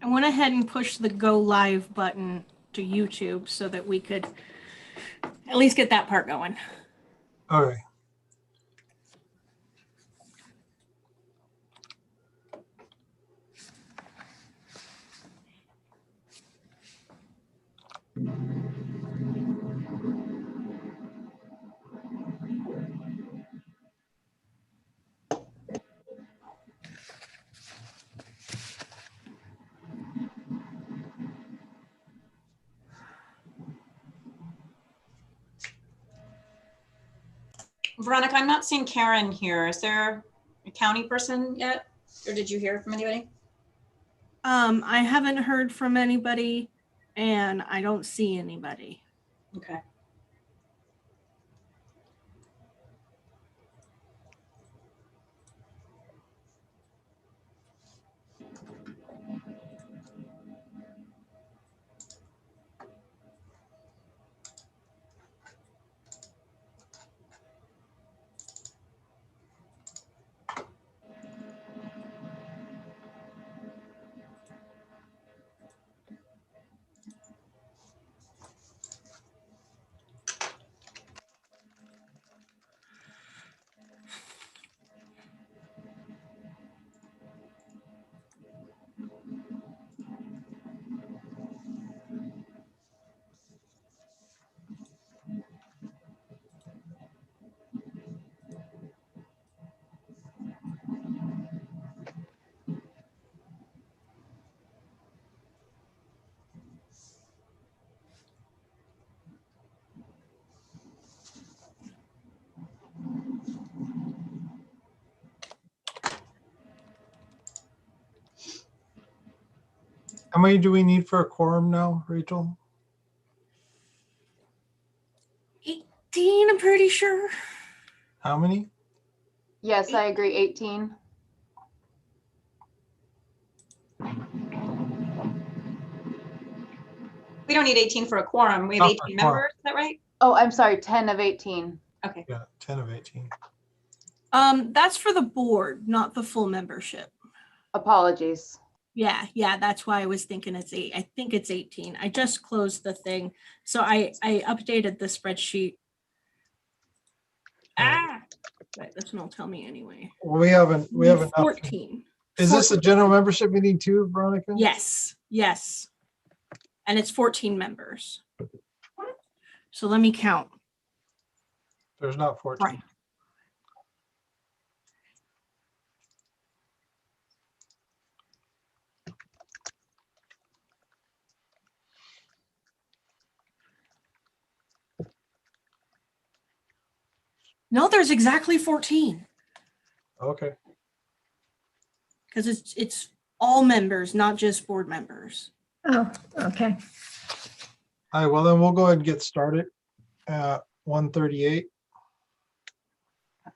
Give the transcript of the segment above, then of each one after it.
I went ahead and pushed the go live button to YouTube so that we could at least get that part going. All right. Veronica, I'm not seeing Karen here. Is there a county person yet? Or did you hear from anybody? I haven't heard from anybody and I don't see anybody. Okay. How many do we need for a quorum now, Rachel? 18, I'm pretty sure. How many? Yes, I agree, 18. We don't need 18 for a quorum. We have Not 18 for a quorum. members, is that right? Oh, I'm sorry, 10 of 18. Okay. Yeah, 10 of 18. That's for the board, not the full membership. Apologies. Yeah, that's why I was thinking it's 8. I think it's 18. I just closed the thing. So I updated the spreadsheet. Right, this one will tell me anyway. Well, we have enough. 14. Is this a general membership meeting too, Veronica? Yes. And it's 14 members. So let me count. There's not 14. Right. No, there's exactly 14 Okay. because it's all members, not just board members. Oh, okay. All right, well then we'll go ahead and get started at 1:38.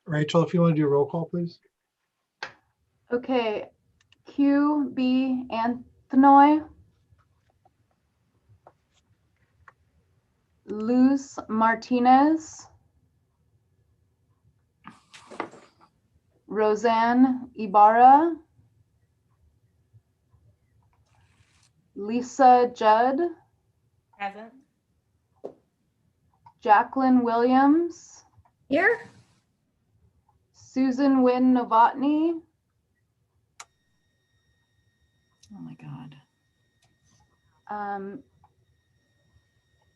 Rachel, if you want to do a roll call, please. Okay, QB Anthony. Luz Martinez. Roseanne Ibarra. Lisa Judd. Present. Jacqueline Williams. Here? Susan Wynn Novotny. Oh my God.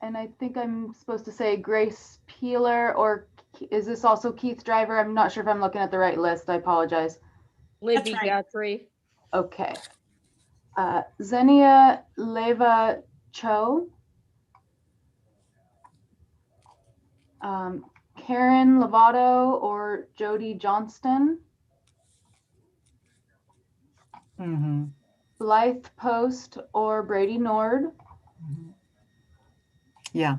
And I think I'm supposed to say Grace Peeler, or is this also Keith Driver? I'm not sure if I'm looking at the right list. I apologize. That's Libby right. Guthrie. Okay. Xenia Leva Cho. Karen Lovato or Jody Johnston. Mm-hmm. Blythe Post or Brady Nord. Yeah.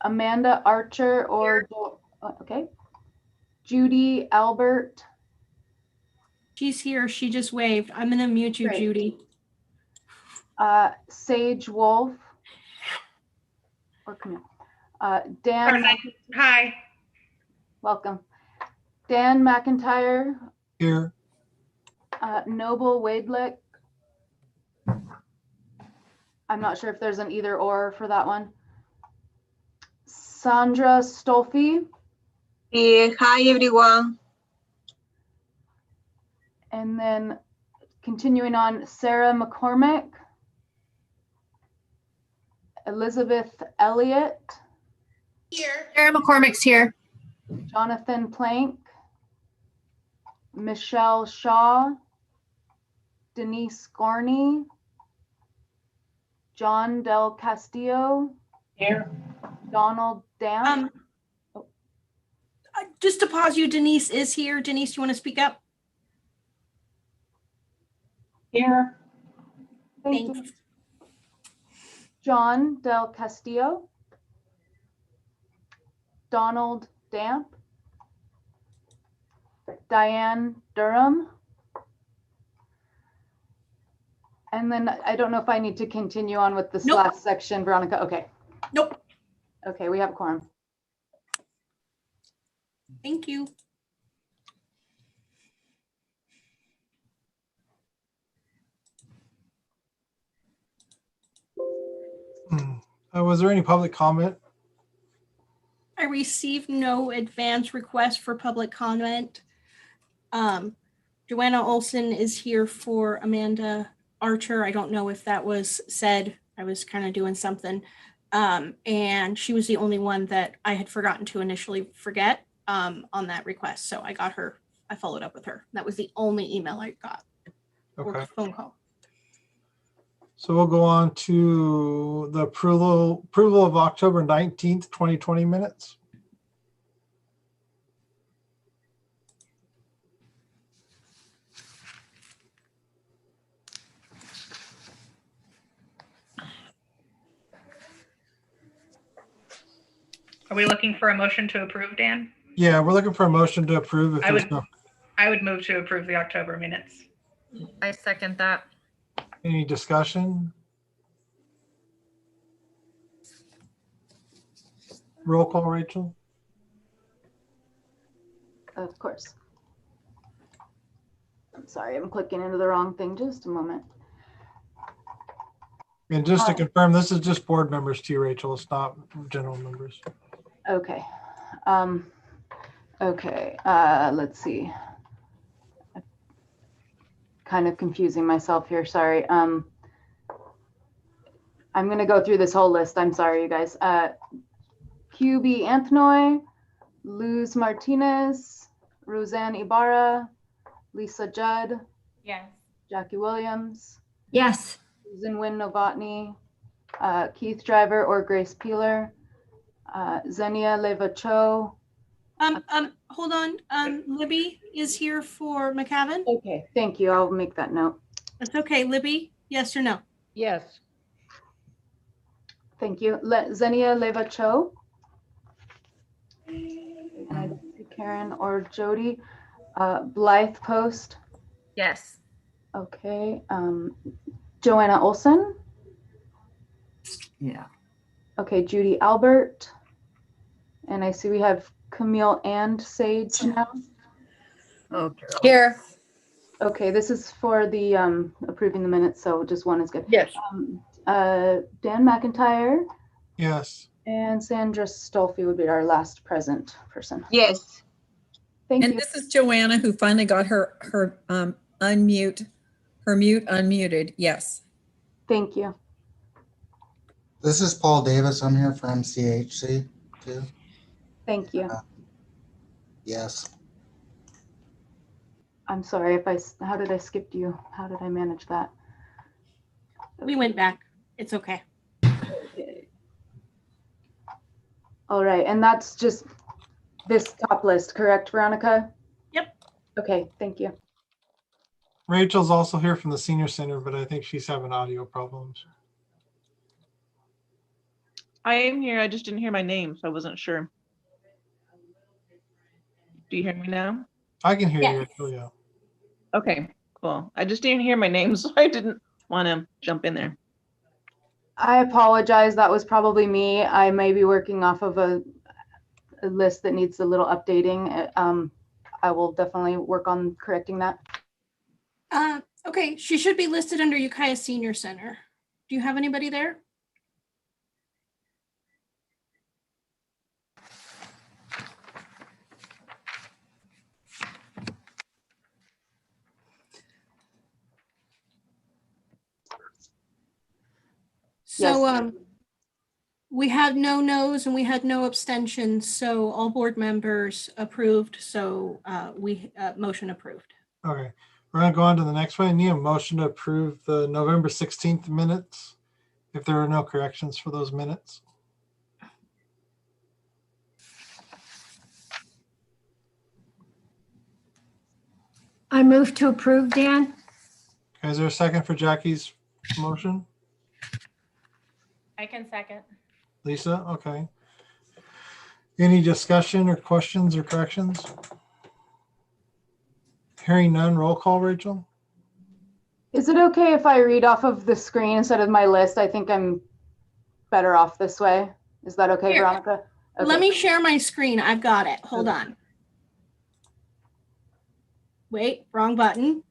Amanda Archer or okay. Judy Albert. She's here. She just waved. I'm going to mute you, Great. Judy. Sage Wolf. Or come here. Dan. Hi. Welcome. Dan McIntyre. Here. Noble Wadelick. I'm not sure if there's an either or for that one. Sandra Stolfi, Hi, everyone. and then continuing on, Sarah McCormick, Elizabeth Elliott, Sarah McCormick's here. Jonathan Plank, Michelle Shaw, Denise Gorney, John Del Castillo, Here. Donald Dam. Just to pause you, Denise is here. Denise, you want to speak up? Here. Thank you. Thanks. John Del Castillo, Donald Damp, Diane Durham. And then I don't know if I need to continue on with this Nope. last section, Veronica. Okay. Nope. Okay, we have a quorum. Thank you. Was there any public comment? I received no advance request for public comment. Joanna Olson is here for Amanda Archer. I don't know if that was said. I was kind of doing something. And she was the only one that I had forgotten to initially forget on that request. So I got her, I followed up with her. That was the only email I got or Okay, phone call. so we'll go on to the approval of October 19th, 2020 minutes. Are we looking for a motion to approve, Dan? Yeah, we're looking for a motion to approve if I there's would- no, I would move to approve the October minutes. I second that. any discussion. Roll call, Rachel. Of course. I'm sorry, I'm clicking into the wrong thing. Just a moment. And just to Hi. confirm, this is just board members too, Rachel. It's not general members. Okay. Okay, let's see. Kind of confusing myself here, sorry. I'm gonna go through this whole list. I'm sorry, you guys. QB Anthony, Luz Martinez, Roseanne Ibarra, Lisa Judd, Yes. Jackie Williams, Yes. Zinwin Novotny, Keith Driver or Grace Peeler, Zenia Leva Cho. Hold on. Libby is here for McCavan. Okay, thank you. I'll make that note. It's okay. Libby, yes or no? Yes. Thank you. Zenia Leva Cho. And I don't see Karen or Jody. Blythe Post. Yes. Okay. Joanna Olson. Yeah. Okay, Judy Albert. And I see we have Camille and Sage now. Okay. Here. Okay, this is for the approving the minutes, so just one is good. Yes. Dan McIntyre Yes. and Sandra Stolfi would be our last present person. Yes. Thank And you. this is Joanna who finally got her mute unmuted. Yes. Thank you. This is Paul Davis. I'm here for MCHC too. Thank you. Yes. I'm sorry if how did I skip you? How did I manage that? We went back. It's okay. Okay. All right, and that's just this top list, correct, Veronica? Yep. Okay, thank you. Rachel's also here from the senior center, but I think she's having audio problems. I am here. I just didn't hear my name, so I wasn't sure. Do you hear me now? I can hear you, Yes. Rachel, yeah. Okay, cool. I just didn't hear my name, so I didn't want to jump in there. I apologize. That was probably me. I may be working off of a list that needs a little updating. I will definitely work on correcting that. Okay, she should be listed under Ukiah Senior Center. do you have anybody there? So Yes. we had no no's and we had no abstentions, so all board members approved, so motion approved. Okay, we're gonna go on to the next one. I need a motion to approve the November 16th minutes, if there are no corrections for those minutes. I move to approve, Dan. Okay, is there a second for Jackie's motion? I can second. Lisa, okay. Any discussion or questions or corrections? Hearing none, roll call, Rachel? Is it okay if I read off of the screen instead of my list? I think I'm better off this way. Is that okay, Here. Veronica? Okay. Let me share my screen. I've got it. Hold on. Wait, wrong button.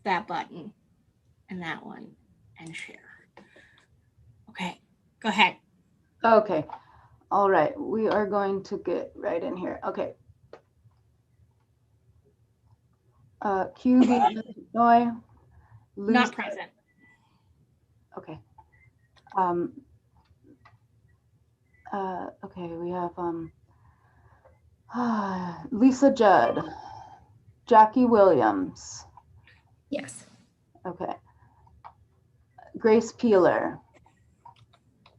That button and that one and share. Okay, go ahead. Okay. All right. We are going to get right in here. Okay. QB, Illinois. Not present. Okay. Okay, we have Lisa Judd, Jackie Williams. Yes. Okay. Grace Peeler,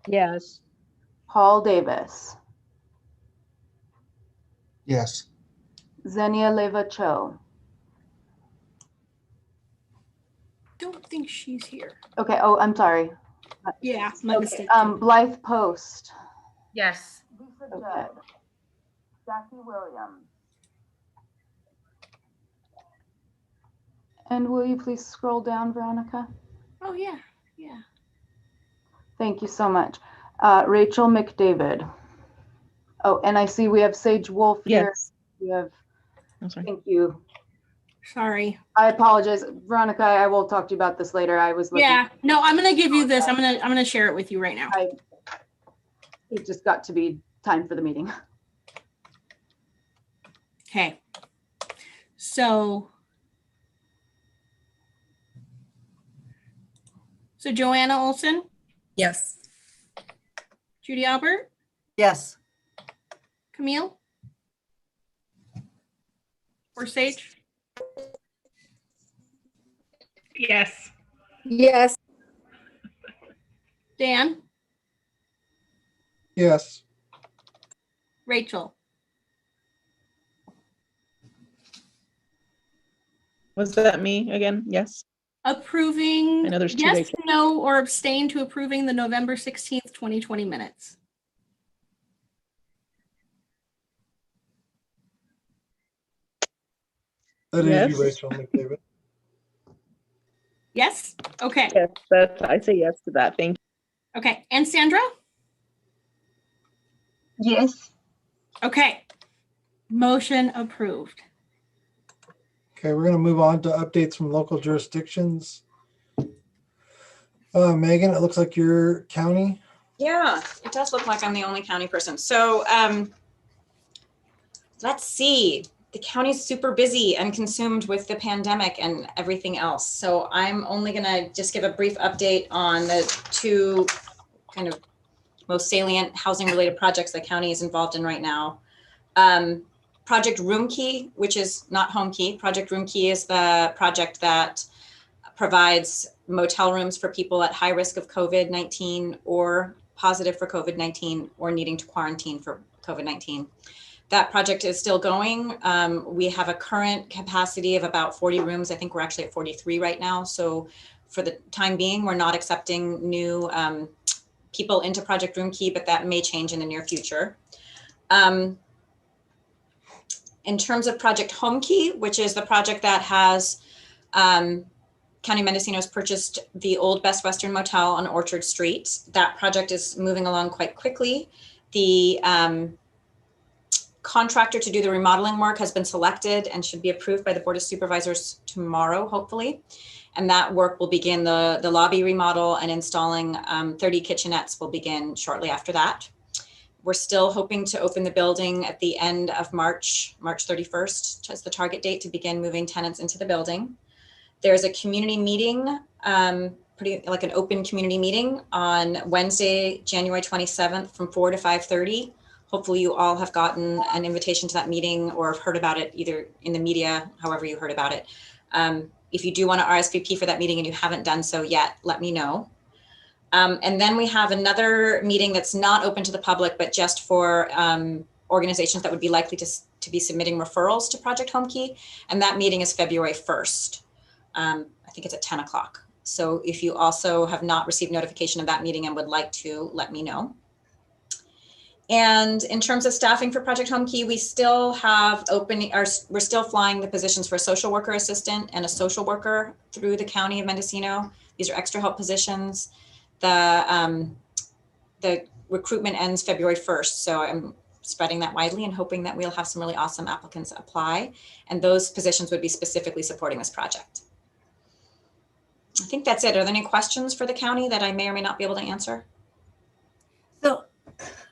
Yes. Paul Davis, Yes. Xenia Leva Cho. Don't think she's here. Okay. Oh, I'm sorry. Yeah, my mistake. Blythe Post. Yes. Lisa Judd, Jackie Williams. And will you please scroll down, Veronica? Oh, yeah, yeah. Thank you so much. Rachel McDavid. Oh, and I see we have Sage Wolf here. Yes. We have, I'm sorry. thank you. Sorry. I apologize. Veronica, I will talk to you about this later. I was looking. Yeah, no, I'm gonna give you this. I'm gonna share it with you right now. It just got to be time for the meeting. Okay. So Joanna Olson, Yes. Judy Albert, Yes. Camille, or Sage, Yes. Yes. Dan, Yes. Rachel. Was that me again? Yes. Approving, I know there's two yes, Rachel. no, or abstain to approving the November 16th, 2020 minutes. That is Yes. you, Rachel McDavid. Yes? Okay, Yes, I say yes to that. Thank you. okay. And Sandra? Yes. Okay. Motion approved. Okay, we're gonna move on to updates from local jurisdictions. Megan, it looks like your county. Yeah, it does look like I'm the only county person. So let's see. The county's super busy and consumed with the pandemic and everything else. So I'm only gonna just give a brief update on the two kind of most salient housing related projects the county is involved in right now. Project Room Key, which is not Home Key. Project Room Key is the project that provides motel rooms for people at high risk of COVID-19 or positive for COVID-19 or needing to quarantine for COVID-19. That project is still going. We have a current capacity of about 40 rooms. I think we're actually at 43 right now. So for the time being, we're not accepting new people into Project Room Key, but that may change in the near future. In terms of Project Home Key, which is the project that has County Mendocinos purchased the old Best Western Motel on Orchard Street. That project is moving along quite quickly. The contractor to do the remodeling work has been selected and should be approved by the Board of Supervisors tomorrow, hopefully. And that work will begin, the lobby remodel and installing 30 kitchenettes will begin shortly after that. We're still hoping to open the building at the end of March 31st as the target date to begin moving tenants into the building. There's a community meeting, pretty like an open community meeting on Wednesday, January 27th from 4 to 5:30. Hopefully you all have gotten an invitation to that meeting or have heard about it either in the media, however you heard about it. If you do want to RSVP for that meeting and you haven't done so yet, let me know. And then we have another meeting that's not open to the public, but just for organizations that would be likely to be submitting referrals to Project HomeKey. And that meeting is February 1st. I think it's at 10 o'clock. So if you also have not received notification of that meeting and would like to, let me know. And in terms of staffing for Project HomeKey, we still have we're still flying the positions for a social worker assistant and a social worker through the County of Mendocino. These are extra help positions. The recruitment ends February 1st. So I'm spreading that widely and hoping that we'll have some really awesome applicants apply. And those positions would be specifically supporting this project. I think that's it. Are there any questions for the county that I may or may not be able to answer? So,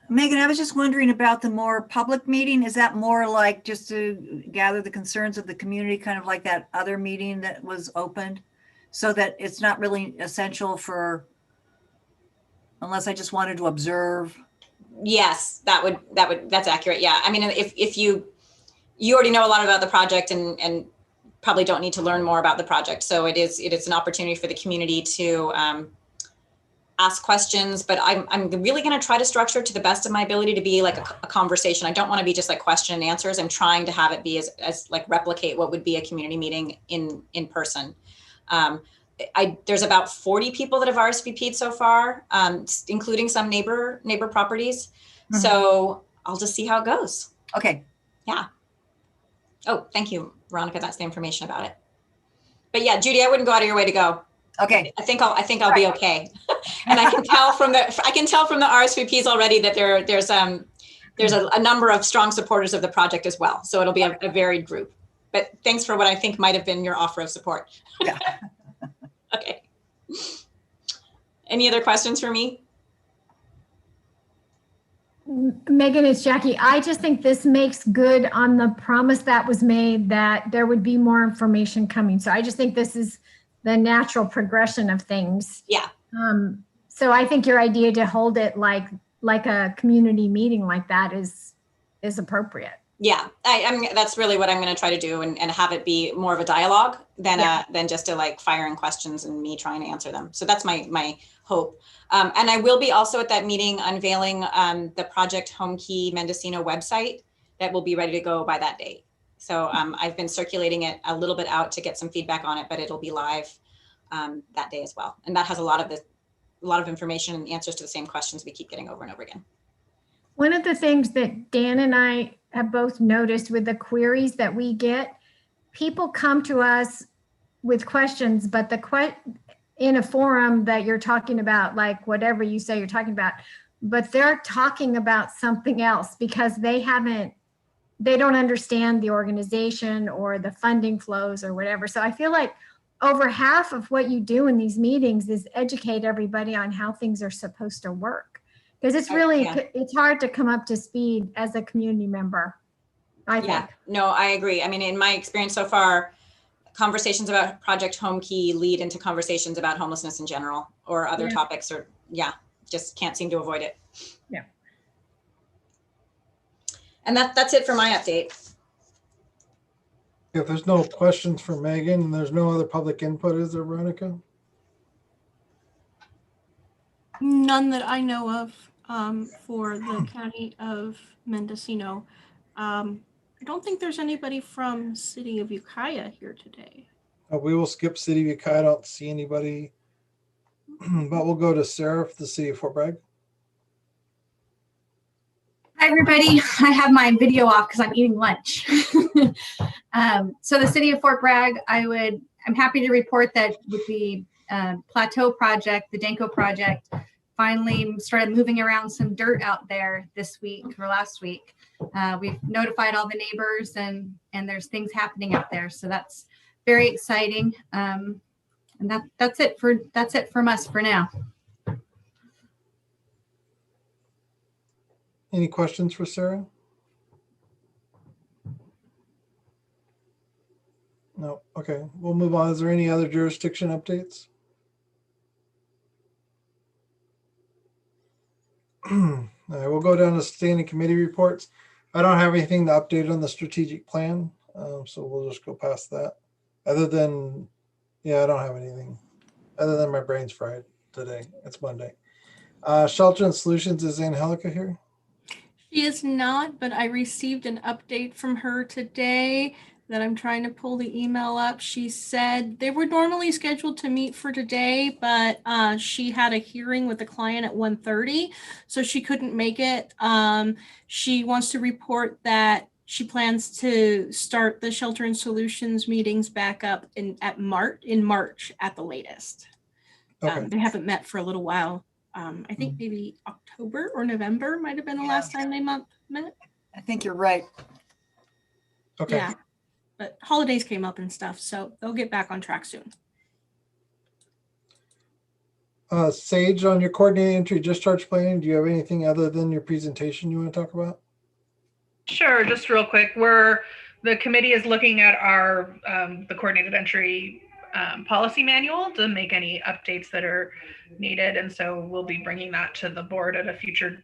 Megan, I was just wondering about the more public meeting. Is that more like just to gather the concerns of the community, kind of like that other meeting that was opened, so that it's not really essential for, unless I just wanted to observe? Yes, that's accurate. Yeah. I mean, if you already know a lot about the project and probably don't need to learn more about the project. So it is an opportunity for the community to ask questions, but I'm really going to try to structure it to the best of my ability to be like a conversation. I don't want to be just like question and answers. I'm trying to have it be as like replicate what would be a community meeting in person. There's about 40 people that have RSVP'd so far, including some neighbor properties. Mm-hmm. So I'll just see how it goes. Okay. Yeah. Oh, thank you, Veronica. That's the information about it. But yeah, Judy, I wouldn't go out of your way to go. Okay. I think I'll be okay. And I can tell from the RSVPs already that there's a number of strong supporters of the project as well. So it'll be a varied group. But thanks for what I think might have been your offer of support. Yeah. Okay. Any other questions for me? Megan, it's Jackie. I just think this makes good on the promise that was made that there would be more information coming. So I just think this is the natural progression of things. Yeah. So I think your idea to hold it like a community meeting like that is appropriate. Yeah, that's really what I'm going to try to do and have it be more of a dialogue than just a like firing questions and me trying to answer them. So that's my hope. And I will be also at that meeting unveiling the Project HomeKey Mendocino website that will be ready to go by that date. So I've been circulating it a little bit out to get some feedback on it, but it'll be live that day as well. And that has a lot of information and answers to the same questions we keep getting over and over again. One of the things that Dan and I have both noticed with the queries that we get, people come to us with questions, but in a forum that you're talking about, like whatever you say you're talking about, but they're talking about something else because they don't understand the organization or the funding flows or whatever. So I feel like over half of what you do in these meetings is educate everybody on how things are supposed to work. Because it's really, it's hard to come up to speed as a community member, I think. Yeah, no, I agree. I mean, in my experience so far, conversations about Project HomeKey lead into conversations about homelessness in general or other topics, or just can't seem to avoid it. Yeah. And that's it for my update. If there's no questions for Megan and there's no other public input, is there, Veronica? None that I know of for the County of Mendocino. I don't think there's anybody from City of Ukiah here today. We will skip City of Ukiah. I don't see anybody, but we'll go to Sarah for the City of Fort Bragg. Hi, everybody. I have my video off because I'm eating lunch. So the City of Fort Bragg, I'm happy to report that with the Plateau project, the Danko project, finally started moving around some dirt out there this week or last week. We've notified all the neighbors and there's things happening out there. So that's very exciting. And that's it from us for now. Any questions for Sarah? No. Okay, we'll move on. Is there any other jurisdiction updates? All right, we'll go down to standing committee reports. I don't have anything to update on the strategic plan, so we'll just go past that. Other than, yeah, I don't have anything. Other than my brain's fried today. It's Monday. Shelter and Solutions, is Angelica here? She is not, but I received an update from her today that I'm trying to pull the email up. She said they were normally scheduled to meet for today, but she had a hearing with a client at 1:30, so she couldn't make it. She wants to report that she plans to start the Shelter and Solutions meetings back up in March at the latest. Okay. They haven't met for a little while. I think maybe October or November might have been the last time they met. I think you're right. Okay. Yeah, but holidays came up and stuff, so they'll get back on track soon. Sage, on your coordinated entry discharge planning, do you have anything other than your presentation you want to talk about? Sure, just real quick. The committee is looking at our the coordinated entry policy manual to make any updates that are needed, and so we'll be bringing that to the board at a future.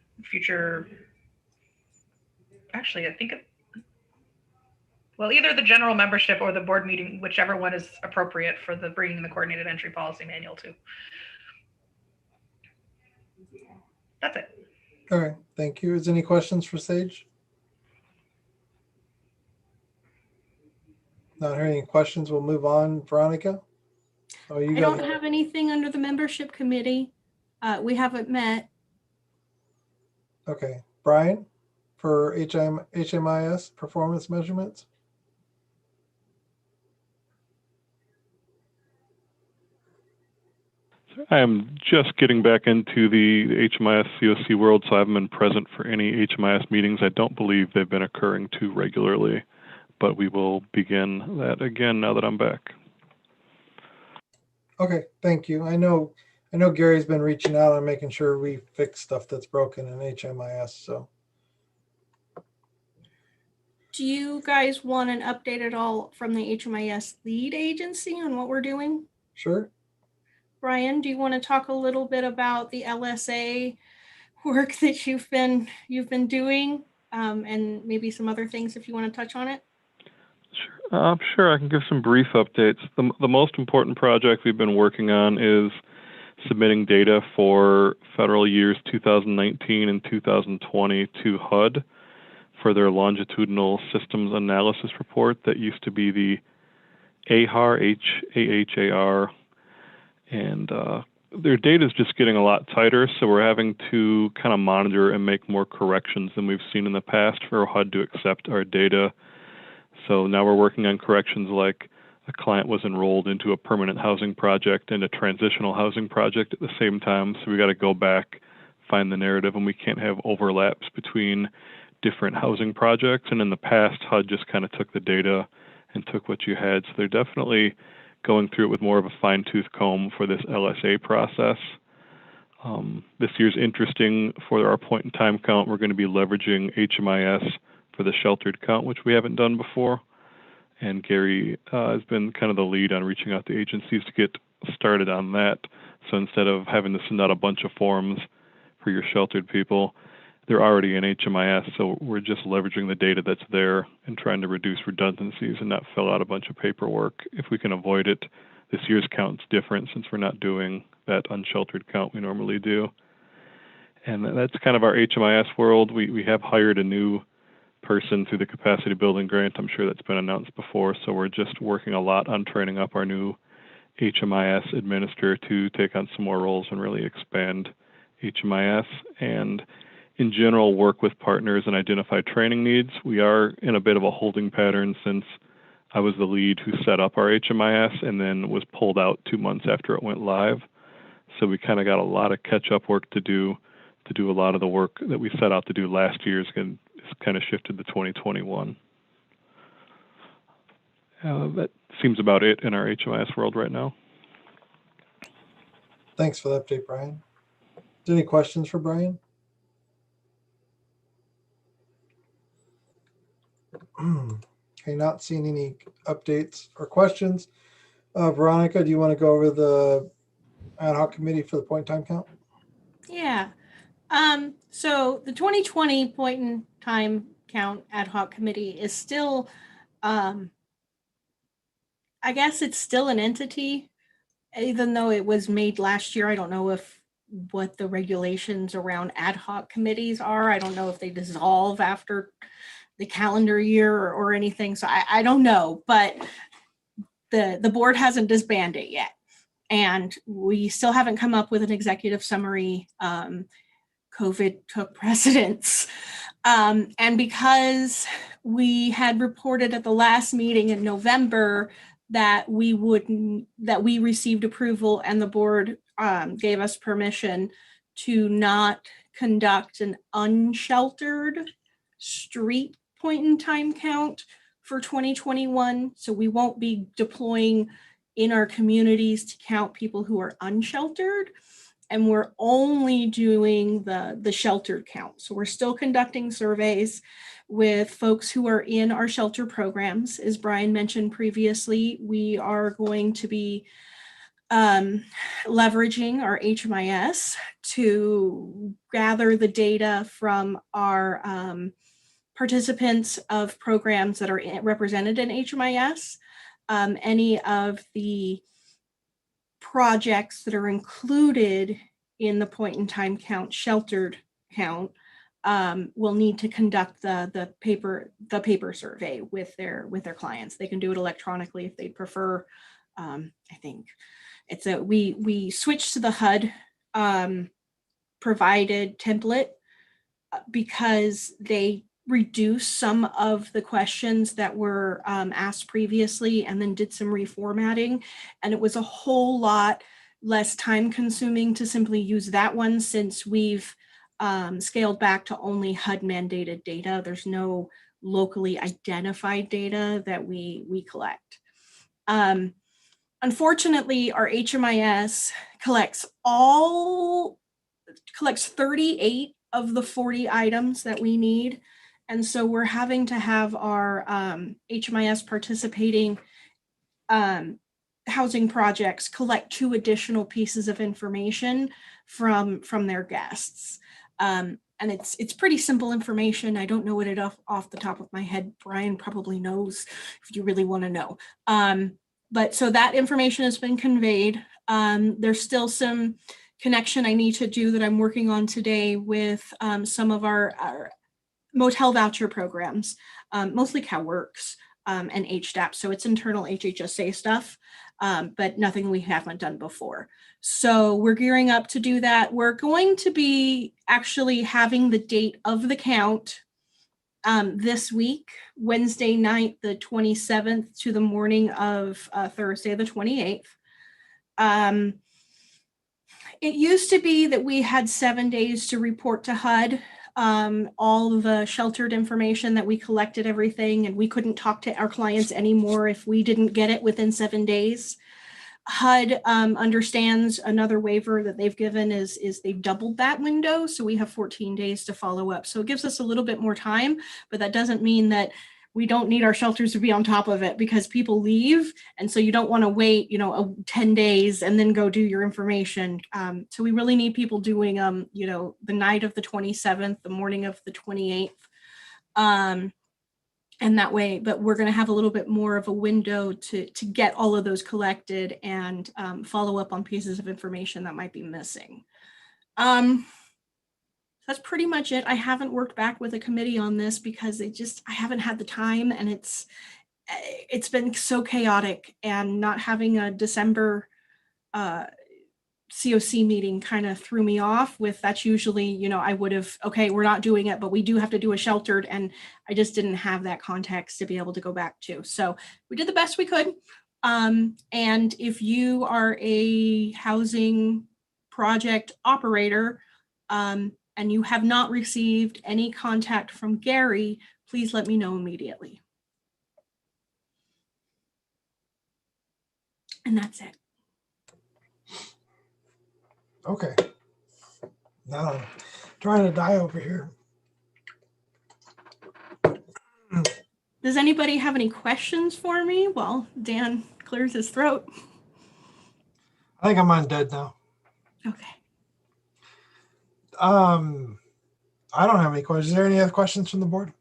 Actually, I think either the general membership or the board meeting, whichever one is appropriate for bringing the coordinated entry policy manual to. That's it. All right, thank you. Is there any questions for Sage? Not hearing any questions, we'll move on. Veronica? Oh, you I don't have anything under the membership committee. We haven't met. Okay, Brian, for HMIS performance measurements? I'm just getting back into the HMIS-CoC world, so I haven't been present for any HMIS meetings. I don't believe they've been occurring too regularly, but we will begin that again now that I'm back. Okay, thank you. I know Gary's been reaching out and making sure we fix stuff that's broken in HMIS, so. Do you guys want an update at all from the HMIS lead agency on what we're doing? Sure. Brian, do you want to talk a little bit about the LSA work that you've been doing, and maybe some other things if you want to touch on it? Sure, I can give some brief updates. The most important project we've been working on is submitting data for federal years 2019 and 2020 to HUD for their longitudinal systems analysis report that used to be the AHAR, H-A-H-A-R, and their data is just getting a lot tighter, so we're having to kind of monitor and make more corrections than we've seen in the past for HUD to accept our data. So now we're working on corrections like a client was enrolled into a permanent housing project and a transitional housing project at the same time, so we got to go back, find the narrative, and we can't have overlaps between different housing projects. And in the past, HUD just kind of took the data and took what you had, so they're definitely going through it with more of a fine-tooth comb for this LSA process. This year's interesting for our point-in-time count. We're going to be leveraging HMIS for the sheltered count, which we haven't done before. And Gary has been kind of the lead on reaching out to agencies to get started on that. So instead of having to send out a bunch of forms for your sheltered people, they're already in HMIS, so we're just leveraging the data that's there and trying to reduce redundancies and not fill out a bunch of paperwork. If we can avoid it, this year's count's different since we're not doing that unsheltered count we normally do. And that's kind of our HMIS world. We have hired a new person through the capacity building grant. I'm sure that's been announced before, so we're just working a lot on training up our new HMIS administrator to take on some more roles and really expand HMIS. And in general, work with partners and identify training needs. We are in a bit of a holding pattern since I was the lead who set up our HMIS and then was pulled out 2 months after it went live. So we kind of got a lot of catch-up work to do a lot of the work that we set out to do last year is kind of shifted to 2021. That seems about it in our HMIS world right now. Thanks for the update, Brian. Any questions for Brian? Okay, not seeing any updates or questions. Veronica, do you want to go over the ad hoc committee for the point in time count? Yeah. So the 2020 point in time count ad hoc committee is still, I guess it's still an entity, even though it was made last year. I don't know what the regulations around ad hoc committees are. I don't know if they dissolve after the calendar year or anything. So I don't know, but the board hasn't disbanded yet. And we still haven't come up with an executive summary. COVID took precedence. And because we had reported at the last meeting in November that we received approval and the board gave us permission to not conduct an unsheltered street point in time count for 2021. So we won't be deploying in our communities to count people who are unsheltered. And we're only doing the sheltered count. So we're still conducting surveys with folks who are in our shelter programs. As Brian mentioned previously, we are going to be leveraging our HMIS to gather the data from our participants of programs that are represented in HMIS. Any of the projects that are included in the point in time count, sheltered count, will need to conduct the paper survey with their clients. They can do it electronically if they prefer. I think it's we switched to the HUD provided template because they reduce some of the questions that were asked previously and then did some reformatting. And it was a whole lot less time consuming to simply use that one since we've scaled back to only HUD mandated data. There's no locally identified data that we collect. Unfortunately, our HMIS collects 38 of the 40 items that we need. And so we're having to have our HMIS participating housing projects collect 2 additional pieces of information from their guests. And it's pretty simple information. I don't know it off the top of my head. Brian probably knows if you really want to know. But so that information has been conveyed. There's still some connection I need to do that I'm working on today with some of our motel voucher programs, mostly CalWorks and HDAP. So it's internal HHSA stuff, but nothing we haven't done before. So we're gearing up to do that. We're going to be actually having the date of the count this week, Wednesday night, the 27th to the morning of Thursday, the 28th. It used to be that we had 7 days to report to HUD all the sheltered information that we collected, everything, and we couldn't talk to our clients anymore if we didn't get it within 7 days. HUD understands another waiver that they've given is they've doubled that window. So we have 14 days to follow up. So it gives us a little bit more time, but that doesn't mean that we don't need our shelters to be on top of it because people leave. And so you don't want to wait, 10 days and then go do your information. So we really need people doing, the night of the 27th, the morning of the 28th. And that way, but we're going to have a little bit more of a window to get all of those collected and follow up on pieces of information that might be missing. That's pretty much it. I haven't worked back with a committee on this because I haven't had the time, and it's been so chaotic, and not having a December COC meeting kind of threw me off with that's usually, I would have, okay, we're not doing it, but we do have to do a sheltered, and I just didn't have that context to be able to go back to. So we did the best we could. And if you are a housing project operator, and you have not received any contact from Gary, please let me know immediately. And that's it. Okay. Now I'm trying to die over here. Does anybody have any questions for me while Dan clears his throat? I think I'm undead now. Okay. I don't have any questions. Is there any other questions from the board?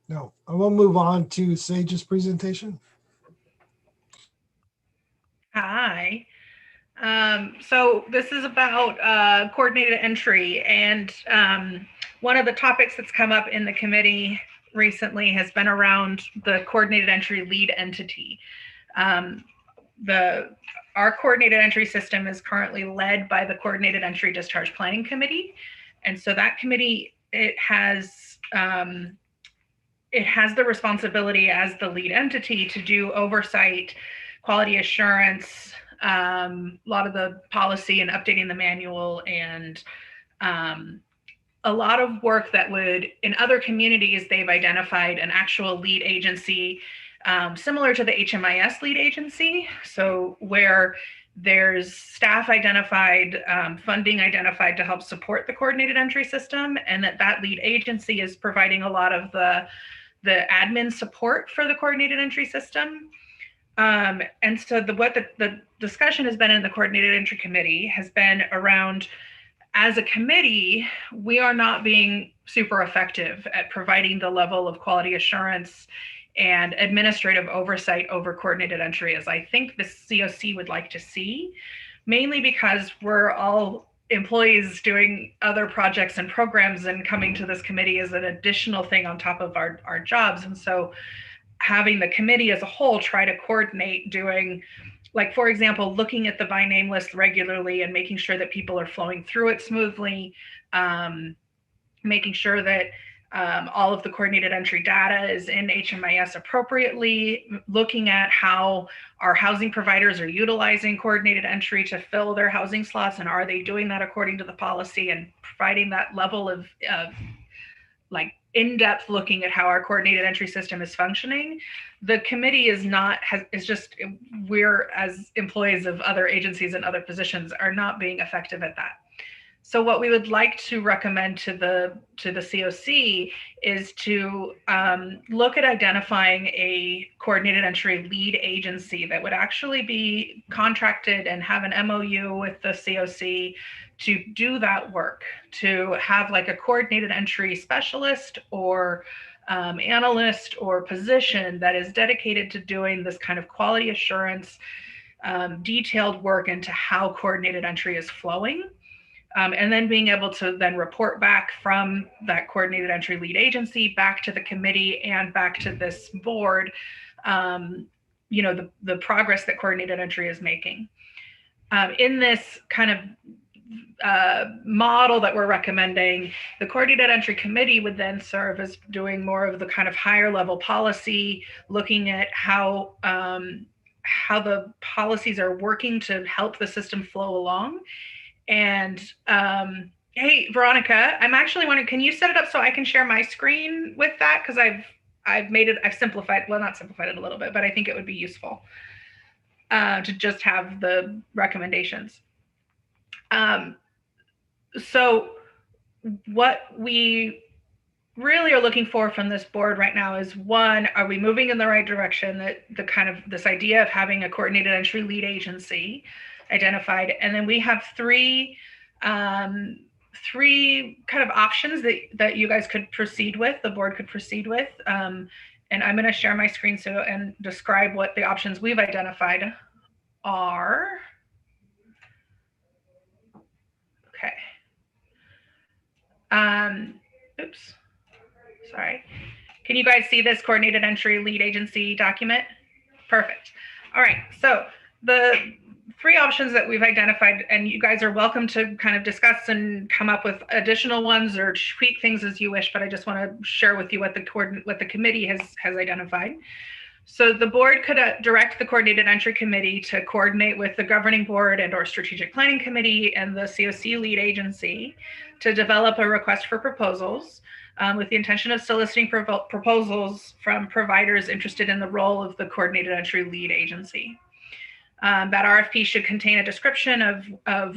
No. I will move on to Sage's presentation. Hi. So this is about coordinated entry, and one of the topics that's come up in the committee recently has been around the coordinated entry lead entity. Our coordinated entry system is currently led by the Coordinated Entry Discharge Planning Committee, and so that committee, it has the responsibility as the lead entity to do oversight, quality assurance, a lot of the policy and updating the manual, and a lot of work that would, in other communities, they've identified an actual lead agency similar to the HMIS lead agency. So where there's staff identified, funding identified to help support the coordinated entry system, and that lead agency is providing a lot of the admin support for the coordinated entry system. And so what the discussion has been in the coordinated entry committee has been around, as a committee, we are not being super effective at providing the level of quality assurance and administrative oversight over coordinated entry as I think the COC would like to see, mainly because we're all employees doing other projects and programs, and coming to this committee is an additional thing on top of our jobs. And so having the committee as a whole try to coordinate doing, like, for example, looking at the by name list regularly and making sure that people are flowing through it smoothly, making sure that all of the coordinated entry data is in HMIS appropriately, looking at how our housing providers are utilizing coordinated entry to fill their housing slots, and are they doing that according to the policy, and providing that level of like in-depth looking at how our coordinated entry system is functioning. The committee we're, as employees of other agencies and other positions, are not being effective at that. So what we would like to recommend to the COC is to look at identifying a coordinated entry lead agency that would actually be contracted and have an MOU with the COC to do that work, to have like a coordinated entry specialist or analyst or position that is dedicated to doing this kind of quality assurance, detailed work into how coordinated entry is flowing. And then being able to then report back from that coordinated entry lead agency back to the committee and back to this board, the progress that coordinated entry is making. In this kind of model that we're recommending, the coordinated entry committee would then serve as doing more of the kind of higher level policy, looking at how the policies are working to help the system flow along. And hey, Veronica, I'm actually wondering, can you set it up so I can share my screen with that? Because I've simplified, well, not simplified it a little bit, but I think it would be useful to just have the recommendations. So what we really are looking for from this board right now is, one, are we moving in the right direction? That the kind of this idea of having a coordinated entry lead agency identified, and then we have three kind of options that you guys could proceed with, the board could proceed with, and I'm going to share my screen and describe what the options we've identified are. Okay. Oops, sorry. Can you guys see this coordinated entry lead agency document? Perfect. All right, so the three options that we've identified, and you guys are welcome to kind of discuss and come up with additional ones or tweak things as you wish, but I just want to share with you what the committee has identified. So the board could direct the coordinated entry committee to coordinate with the governing board and or strategic planning committee and the COC lead agency to develop a request for proposals with the intention of soliciting proposals from providers interested in the role of the coordinated entry lead agency. That RFP should contain a description of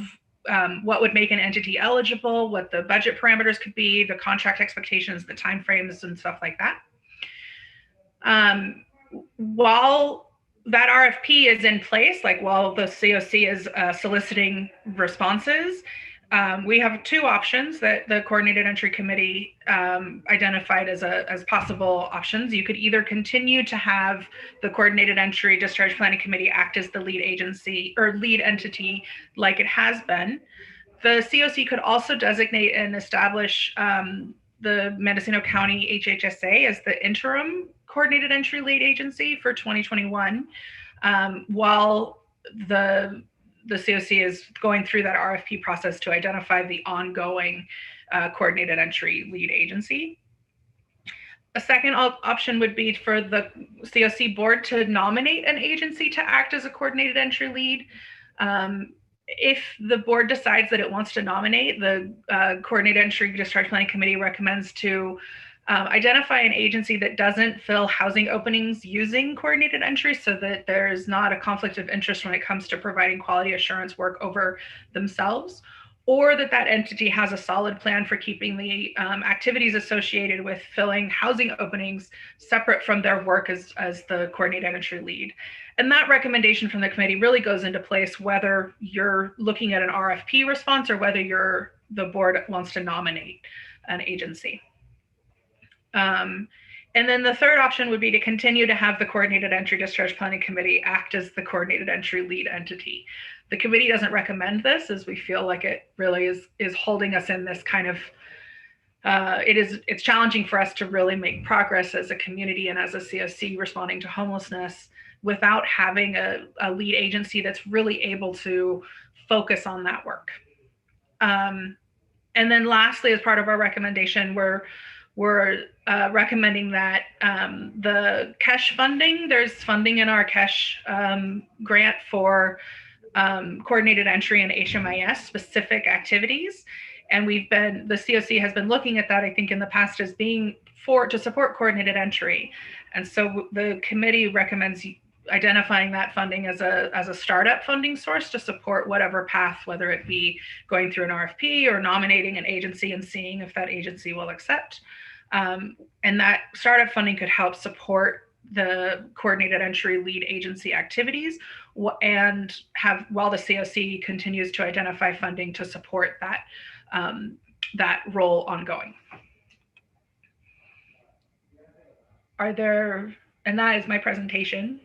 what would make an entity eligible, what the budget parameters could be, the contract expectations, the timeframes, and stuff like that. While that RFP is in place, like while the COC is soliciting responses, we have two options that the coordinated entry committee identified as possible options. You could either continue to have the coordinated entry discharge planning committee act as the lead agency or lead entity like it has been. The COC could also designate and establish the Mendocino County HHSA as the interim coordinated entry lead agency for 2021, while the COC is going through that RFP process to identify the ongoing coordinated entry lead agency. A second option would be for the COC board to nominate an agency to act as a coordinated entry lead. If the board decides that it wants to nominate, the coordinated entry discharge planning committee recommends to identify an agency that doesn't fill housing openings using coordinated entry so that there's not a conflict of interest when it comes to providing quality assurance work over themselves, or that entity has a solid plan for keeping the activities associated with filling housing openings separate from their work as the coordinated entry lead. And that recommendation from the committee really goes into place whether you're looking at an RFP response or whether the board wants to nominate an agency. And then the third option would be to continue to have the coordinated entry discharge planning committee act as the coordinated entry lead entity. The committee doesn't recommend this, as we feel like it really is holding us in this kind of it's challenging for us to really make progress as a community and as a COC responding to homelessness without having a lead agency that's really able to focus on that work. And then lastly, as part of our recommendation, we're recommending that the CHSCoC funding, there's funding in our CHSCoC grant for coordinated entry and HMIS specific activities. And the COC has been looking at that, I think in the past, as being to support coordinated entry. And so the committee recommends identifying that funding as a startup funding source to support whatever path, whether it be going through an RFP or nominating an agency and seeing if that agency will accept. And that startup funding could help support the coordinated entry lead agency activities and while the COC continues to identify funding to support that role ongoing. And that is my presentation.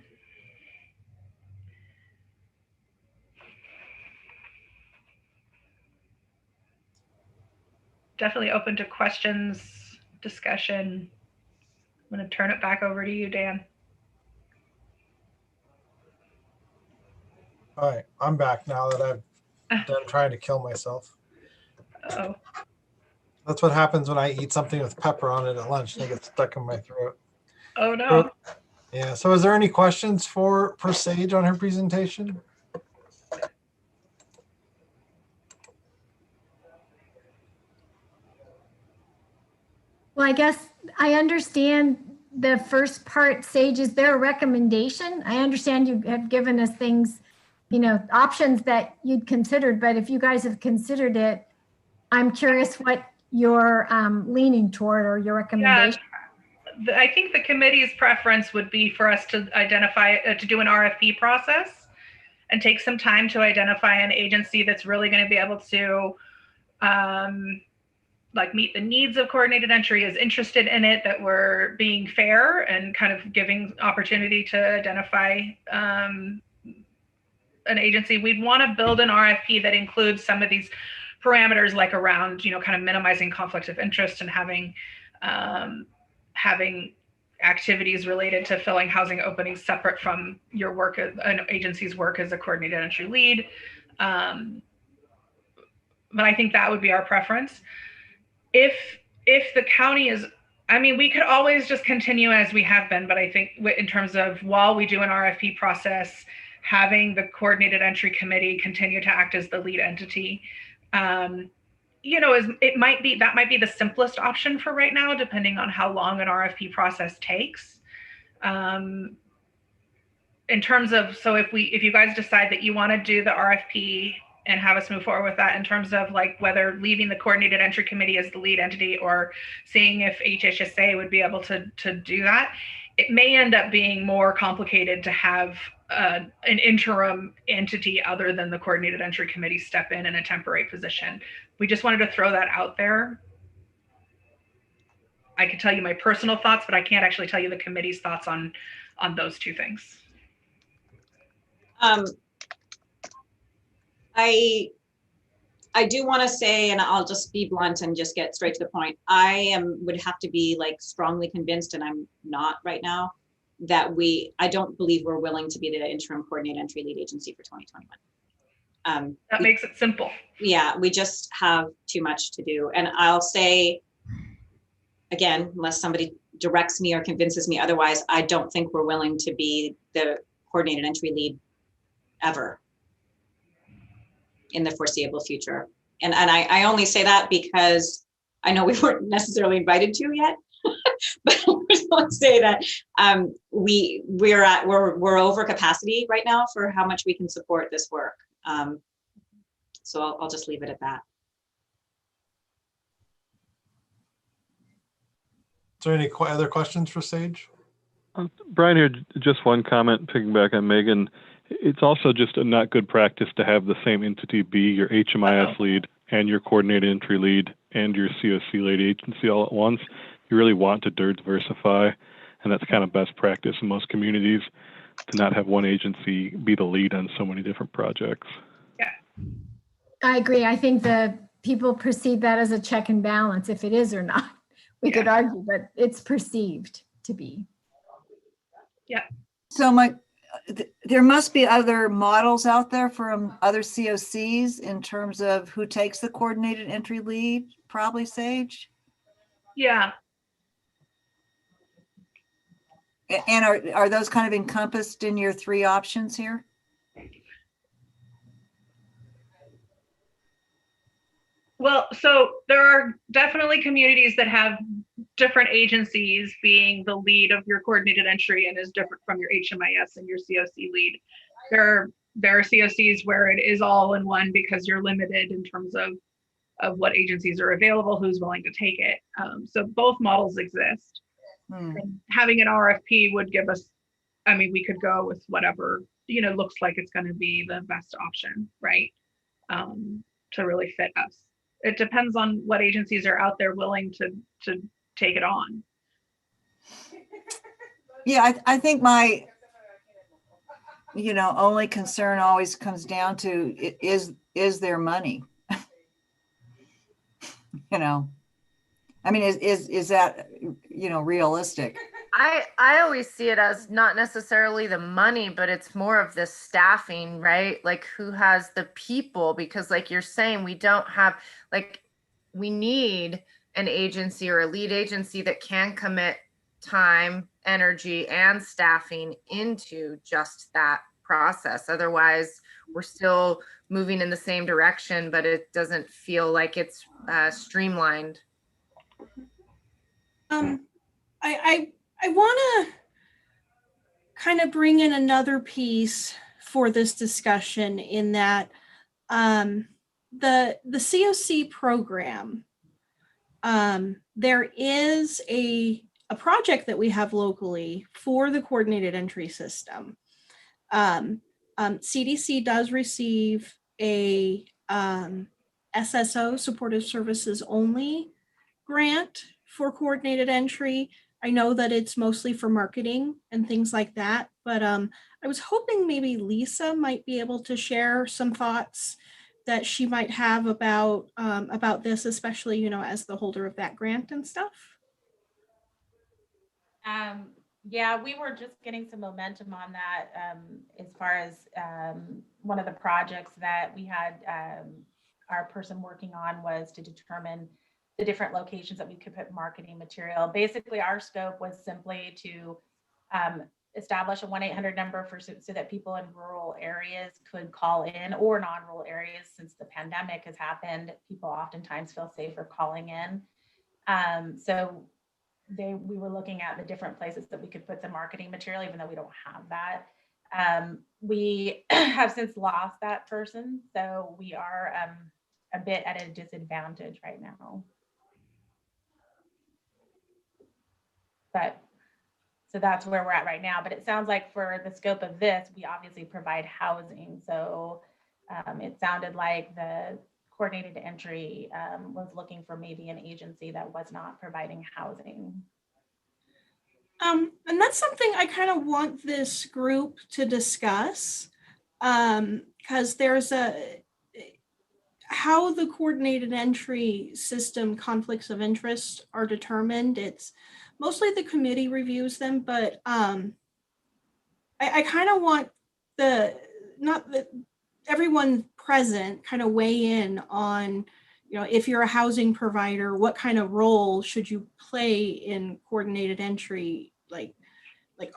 Definitely open to questions, discussion. I'm going to turn it back over to you, Dan. All right, I'm back now that I've done trying to kill myself. Uh-oh. That's what happens when I eat something with pepper on it at lunch and it gets stuck in my throat. Oh no. Yeah, so is there any questions for Sage on her presentation? Well, I guess I understand the first part, Sage. Is there a recommendation? I understand you have given us things, options that you'd considered, but if you guys have considered it, I'm curious what you're leaning toward or your recommendation. Yeah, I think the committee's preference would be for us to identify, to do an RFP process and take some time to identify an agency that's really going to be able to meet the needs of coordinated entry, is interested in it, that we're being fair and kind of giving opportunity to identify an agency. We'd want to build an RFP that includes some of these parameters, like around, kind of minimizing conflict of interest and having activities related to filling housing openings separate from your work, an agency's work as a coordinated entry lead. But I think that would be our preference. If the county is I mean, we could always just continue as we have been, but I think in terms of while we do an RFP process, having the coordinated entry committee continue to act as the lead entity, it might be the simplest option for right now, depending on how long an RFP process takes. In terms of, so if you guys decide that you want to do the RFP and have us move forward with that, in terms of like whether leaving the coordinated entry committee as the lead entity or seeing if HHSA would be able to do that, it may end up being more complicated to have an interim entity other than the coordinated entry committee step in a temporary position. We just wanted to throw that out there. I can tell you my personal thoughts, but I can't actually tell you the committee's thoughts on those two things. I do want to say, and I'll just be blunt and just get straight to the point. I would have to be like strongly convinced, and I'm not right now, that I don't believe we're willing to be the interim coordinated entry lead agency for 2021. That makes it simple. Yeah, we just have too much to do. And I'll say, again, unless somebody directs me or convinces me otherwise, I don't think we're willing to be the coordinated entry lead ever in the foreseeable future. And I only say that because I know we weren't necessarily invited to yet, but I just want to say that we're over capacity right now for how much we can support this work. So I'll just leave it at that. Is there any other questions for Sage? Brian here, just one comment, piggyback on Megan. It's also just a not good practice to have the same entity be your HMIS lead and your coordinated entry lead and your COC lead agency all at once. You really want to diversify, and that's kind of best practice in most communities, to not have one agency be the lead on so many different projects. Yeah, I agree. I think the people perceive that as a check and balance, if it is or not. We could argue, but it's perceived to be. Yeah. So there must be other models out there from other COCs in terms of who takes the coordinated entry lead, probably Sage. Yeah. And are those kind of encompassed in your three options here? Well, so there are definitely communities that have different agencies being the lead of your coordinated entry and is different from your HMIS and your COC lead. There are COCs where it is all in one because you're limited in terms of what agencies are available, who's willing to take it. So both models exist. And having an RFP would give us, I mean, we could go with whatever, looks like it's going to be the best option, right? To really fit us. It depends on what agencies are out there willing to take it on. Yeah, I think my, only concern always comes down to is there money? I mean, is that, realistic? I always see it as not necessarily the money, but it's more of the staffing, right? Like who has the people, because like you're saying, we don't have, like, we need an agency or a lead agency that can commit time, energy, and staffing into just that process. Otherwise, we're still moving in the same direction, but it doesn't feel like it's streamlined. I want to kind of bring in another piece for this discussion in that the COC program, there is a project that we have locally for the coordinated entry system. CDC does receive a SSO, supportive services only, grant for coordinated entry. I know that it's mostly for marketing and things like that, but I was hoping maybe Lisa might be able to share some thoughts that she might have about this, especially, as the holder of that grant and stuff. Yeah, we were just getting some momentum on that as far as one of the projects that we had our person working on was to determine the different locations that we could put marketing material. Basically, our scope was simply to establish a 1-800 number so that people in rural areas could call in, or non-rural areas. Since the pandemic has happened, people oftentimes feel safer calling in. So we were looking at the different places that we could put the marketing material, even though we don't have that. We have since lost that person, so we are a bit at a disadvantage right now. But so that's where we're at right now. But it sounds like for the scope of this, we obviously provide housing. So it sounded like the coordinated entry was looking for maybe an agency that was not providing housing. And that's something I kind of want this group to discuss, because there's how the coordinated entry system conflicts of interest are determined. It's mostly the committee reviews them, but I kind of want everyone present kind of weigh in on, if you're a housing provider, what kind of role should you play in coordinated entry, like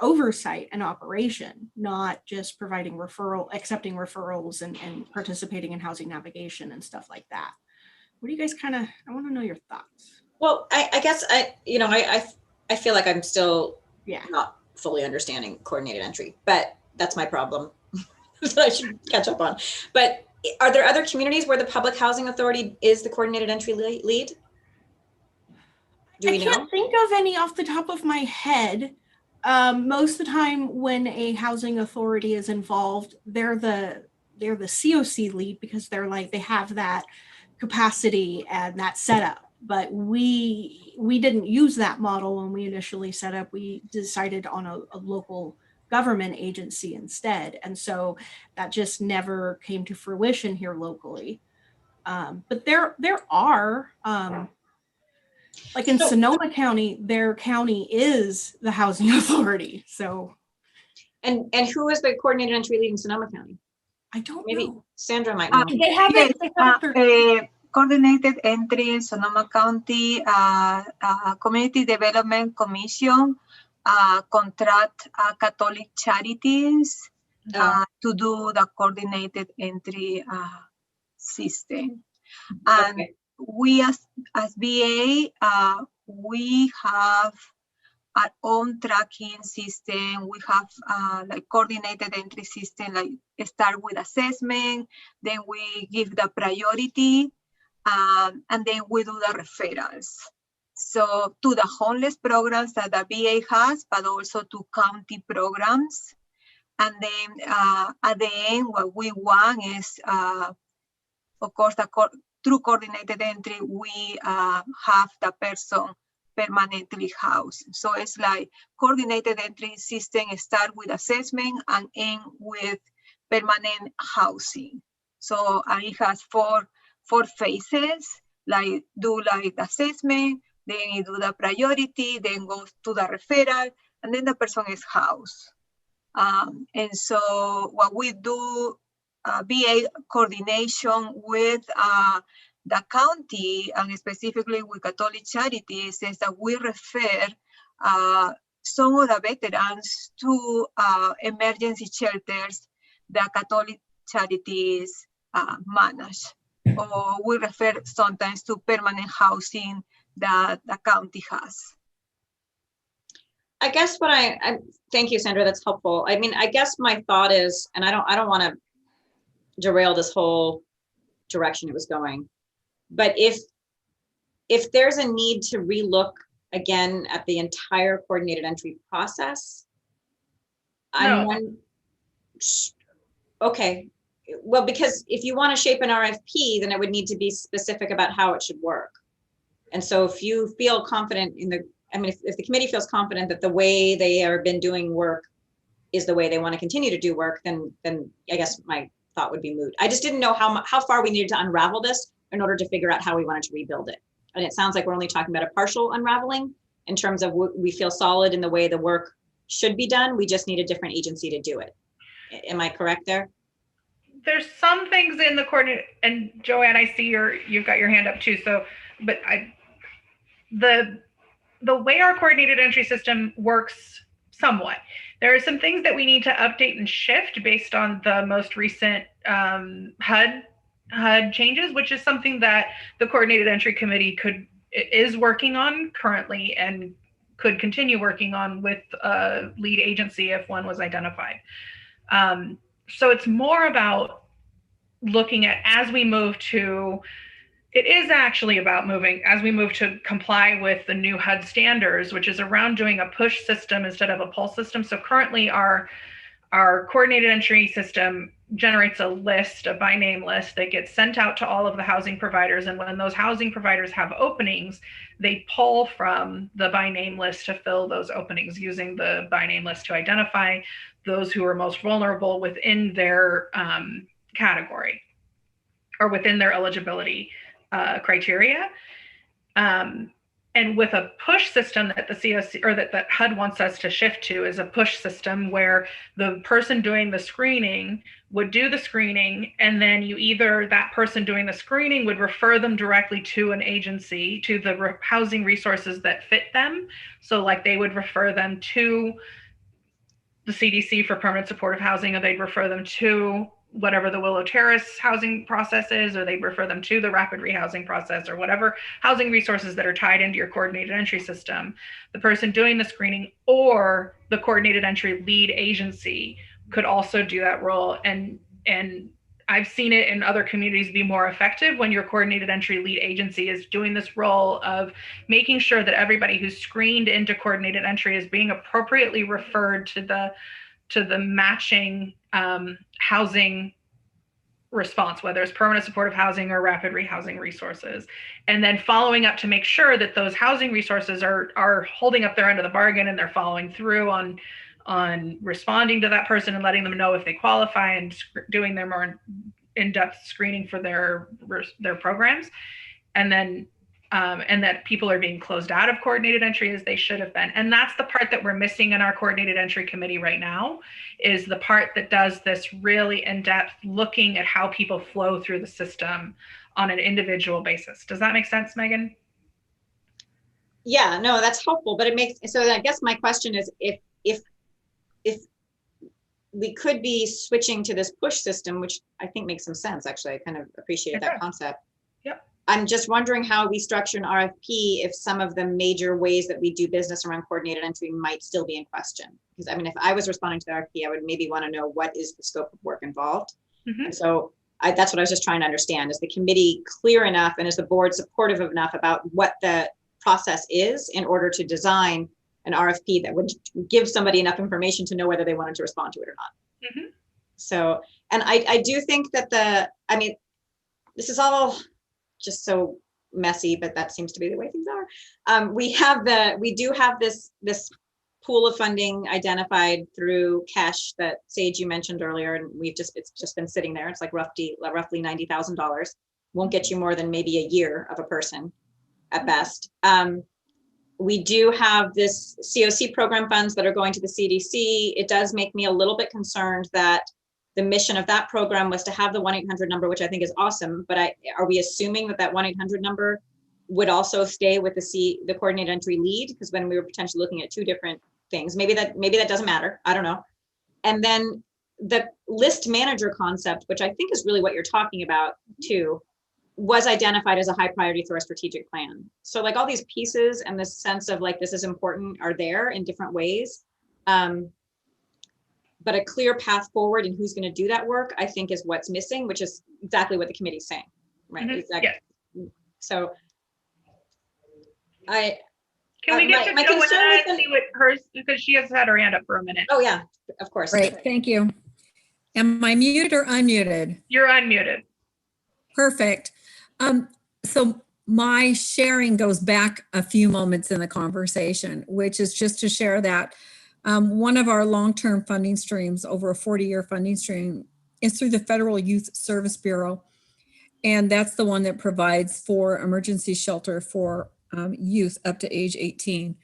oversight and operation, not just providing accepting referrals and participating in housing navigation and stuff like that. What do you guys I want to know your thoughts. Well, I guess I feel like I'm still not fully understanding coordinated entry, but that's my problem that I should catch up on. But are there other communities where the Public Housing Authority is the coordinated entry lead? Do we know? I can't think of any off the top of my head. Most of the time when a housing authority is involved, they're the COC lead, because they have that capacity and that setup. But we didn't use that model when we initially set up. We decided on a local government agency instead. And so that just never came to fruition here locally. But there are, like in Sonoma County, their county is the housing authority. So. And who is the coordinated entry lead in Sonoma County? I don't Maybe know. Sandra might know. They have it. Coordinated entry in Sonoma County Community Development Commission contract Catholic Charities to do the coordinated entry system. And we as VA, we have our own tracking system. We have like coordinated entry system, like start with assessment, then we give the priority, and then we do the referrals. So to the homeless programs that the VA has, but also to county programs. And then at the end, what we want is, of course, through coordinated entry, we have the person permanently housed. So it's like coordinated entry system start with assessment and end with permanent housing. So it has four phases, like do like the assessment, then you do the priority, then goes to the referral, and then the person is housed. And so what we do, VA coordination with the county, and specifically with Catholic Charities, is that we refer some of the veterans to emergency shelters that Catholic Charities manage. Or we refer sometimes to permanent housing that the county has. I guess what I thank you, Sandra, that's helpful. I mean, I guess my thought is, and I don't want to derail this whole direction it was going, but if there's a need to relook again at the entire coordinated entry process, okay. Well, because if you want to shape an RFP, then it would need to be specific about how it should work. And so if you feel confident in if the committee feels confident that the way they have been doing work is the way they want to continue to do work, then I guess my thought would be moot. I just didn't know how far we needed to unravel this in order to figure out how we wanted to rebuild it. And it sounds like we're only talking about a partial unraveling in terms of we feel solid in the way the work should be done. We just need a different agency to do it. Am I correct there? There's some things in the coordinate, and Joanne, I see you've got your hand up too. So, but the way our coordinated entry system works somewhat. There are some things that we need to update and shift based on the most recent HUD changes, which is something that the coordinated entry committee is working on currently and could continue working on with a lead agency if one was identified. So it's more about looking at as we move to, it is actually about moving as we move to comply with the new HUD standards, which is around doing a push system instead of a pull system. So currently our coordinated entry system generates a list, a by name list that gets sent out to all of the housing providers. And when those housing providers have openings, they pull from the by name list to fill those openings, using the by name list to identify those who are most vulnerable within their category or within their eligibility criteria. And with a push system that the COC or that HUD wants us to shift to is a push system where the person doing the screening would do the screening, and then that person doing the screening would refer them directly to an agency, to the housing resources that fit them. So like they would refer them to the CDC for permanent supportive housing, or they'd refer them to whatever the Willow Terrace housing process is, or they refer them to the rapid rehousing process, or whatever housing resources that are tied into your coordinated entry system. The person doing the screening or the coordinated entry lead agency could also do that role. And I've seen it in other communities be more effective when your coordinated entry lead agency is doing this role of making sure that everybody who's screened into coordinated entry is being appropriately referred to the matching housing response, whether it's permanent supportive housing or rapid rehousing resources, and then following up to make sure that those housing resources are holding up their end of the bargain and they're following through on responding to that person and letting them know if they qualify and doing their more in-depth screening for their programs, and then and that people are being closed out of coordinated entry as they should have been. And that's the part that we're missing in our coordinated entry committee right now, is the part that does this really in-depth looking at how people flow through the system on an individual basis. Does that make sense, Megan? Yeah, no, that's helpful, but it makes, so I guess my question is if we could be switching to this push system, which I think makes some sense, actually. I kind of appreciate that concept. Yep. I'm just wondering how we structure an RFP if some of the major ways that we do business around coordinated entry might still be in question. Because I mean, if I was responding to the RFP, I would maybe want to know what is the scope of work involved. Mm-hmm. And so that's what I was just trying to understand. Is the committee clear enough and is the board supportive enough about what the process is in order to design an RFP that would give somebody enough information to know whether they wanted to respond to it or not? Mm-hmm. So, and I do think that this is all just so messy, but that seems to be the way things are. We do have this pool of funding identified through cash that Sage you mentioned earlier, and it's just been sitting there. It's like roughly $90,000. Won't get you more than maybe a year of a person at best. We do have this COC program funds that are going to the CDC. It does make me a little bit concerned that the mission of that program was to have the 1-800 number, which I think is awesome, but are we assuming that 1-800 number would also stay with the coordinated entry lead? Because when we were potentially looking at two different things, maybe that doesn't matter, I don't know. And then the list manager concept, which I think is really what you're talking about too, was identified as a high priority through our strategic plan. So like all these pieces and this sense of like, this is important are there in different ways. But a clear path forward and who's going to do that work, I think is what's missing, which is exactly what the committee's saying, right? Mm-hmm. Exactly. Yeah. So can we get to Joanna and see what hers, because she has had her hand up for a minute. Oh yeah, of course. Great, thank you. Am I muted or unmuted? You're unmuted. Perfect. So my sharing goes back a few moments in the conversation, which is just to share that one of our long-term funding streams, over a 40-year funding stream, is through the Federal Youth Service Bureau. And that's the one that provides for emergency shelter for youth up to age 18.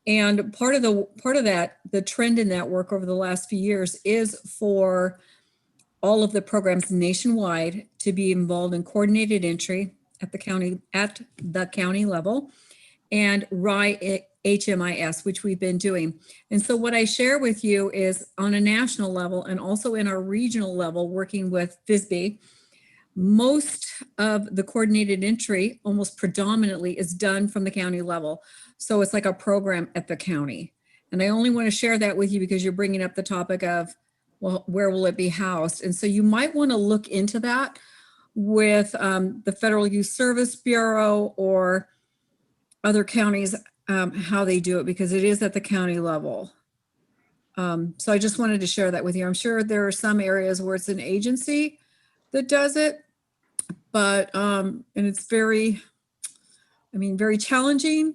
And part of that, the trend in that work over the last few years is for all of the programs nationwide to be involved in coordinated entry at the county level, and HMIS, which we've been doing. And so what I share with you is on a national level and also in our regional level, working with FISB, most of the coordinated entry, almost predominantly, is done from the county level. So it's like a program at the county. And I only want to share that with you because you're bringing up the topic of, well, where will it be housed? And so you might want to look into that with the Federal Youth Service Bureau or other counties, how they do it, because it is at the county level. So I just wanted to share that with you. I'm sure there are some areas where it's an agency that does it, but, and it's very, very challenging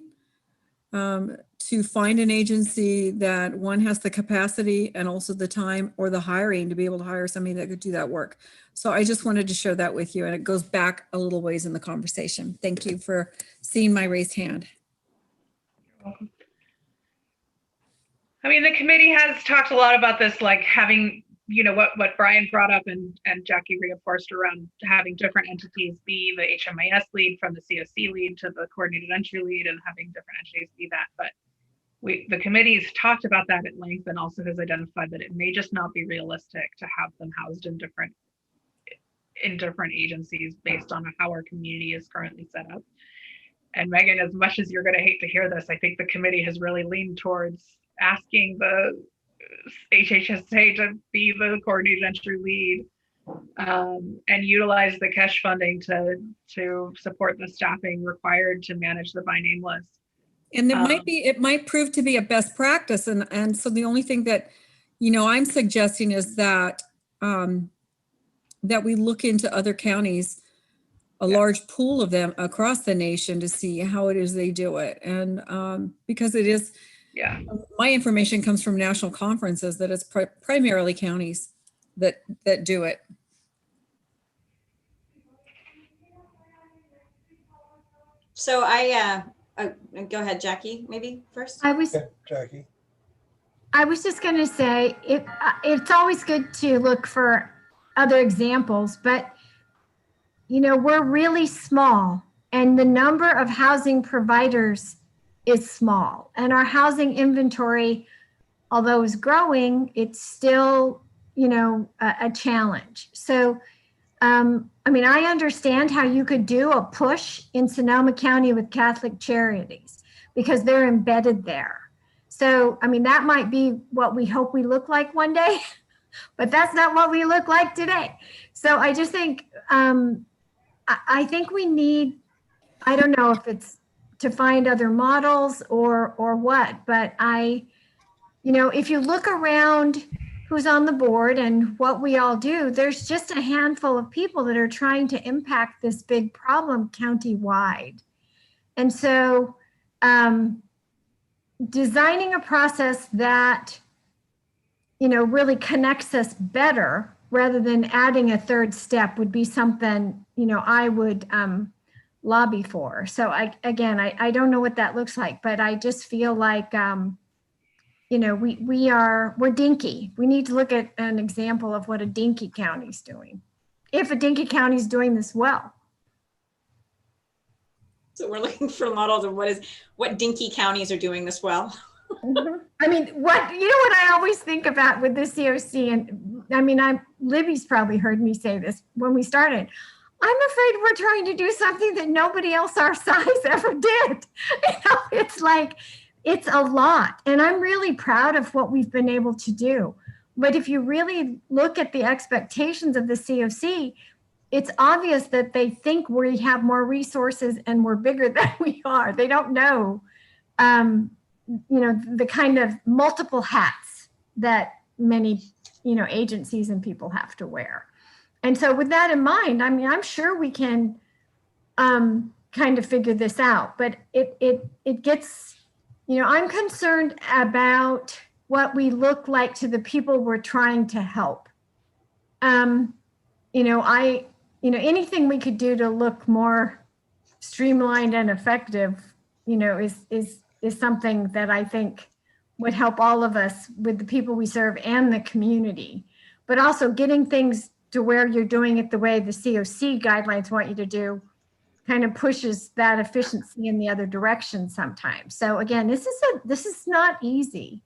to find an agency that, one, has the capacity and also the time or the hiring to be able to hire somebody that could do that work. So I just wanted to share that with you, and it goes back a little ways in the conversation. Thank you for seeing my raised hand. You're welcome. I mean, the committee has talked a lot about this, like having, what Brian brought up and Jackie reinforced around having different entities be the HMIS lead from the COC lead to the coordinated entry lead, and having different entities be that. But the committee's talked about that at length and also has identified that it may just not be realistic to have them housed in different agencies based on how our community is currently set up. And Megan, as much as you're going to hate to hear this, I think the committee has really leaned towards asking the HHSA to be the coordinated entry lead and utilize the cash funding to support the staffing required to manage the by name list. And it might prove to be a best practice. And so the only thing that, I'm suggesting is that, that we look into other counties, a large pool of them across the nation, to see how it is they do it. And because it is, my information comes from national conferences that it's primarily counties that do it. So go ahead, Jackie, maybe first. Jackie. I was just going to say, it's always good to look for other examples, but we're really small, and the number of housing providers is small, and our housing inventory, although is growing, it's still, a challenge. So, I understand how you could do a push in Sonoma County with Catholic Charities because they're embedded there. So, that might be what we hope we look like one day, but that's not what we look like today. So I just think, I think we need, I don't know if it's to find other models or what, but if you look around who's on the board and what we all do, there's just a handful of people that are trying to impact this big problem county-wide. And so designing a process that, really connects us better rather than adding a third step would be something, I would lobby for. So I don't know what that looks like, but I just feel like, we're dinky. We need to look at an example of what a dinky county's doing, if a dinky county's doing this well. So we're looking for models of what dinky counties are doing this well. What I always think about with the COC, and Libby's probably heard me say this when we started. I'm afraid we're trying to do something that nobody else our size ever did. It's like, it's a lot. And I'm really proud of what we've been able to do. But if you really look at the expectations of the COC, it's obvious that they think we have more resources and we're bigger than we are. They don't know, the kind of multiple hats that many, agencies and people have to wear. And so with that in mind, I'm sure we can kind of figure this out, but it gets, I'm concerned about what we look like to the people we're trying to help. Anything we could do to look more streamlined and effective, is something that I think would help all of us with the people we serve and the community, but also getting things to where you're doing it the way the COC guidelines want you to do kind of pushes that efficiency in the other direction sometimes. So again, this is not easy.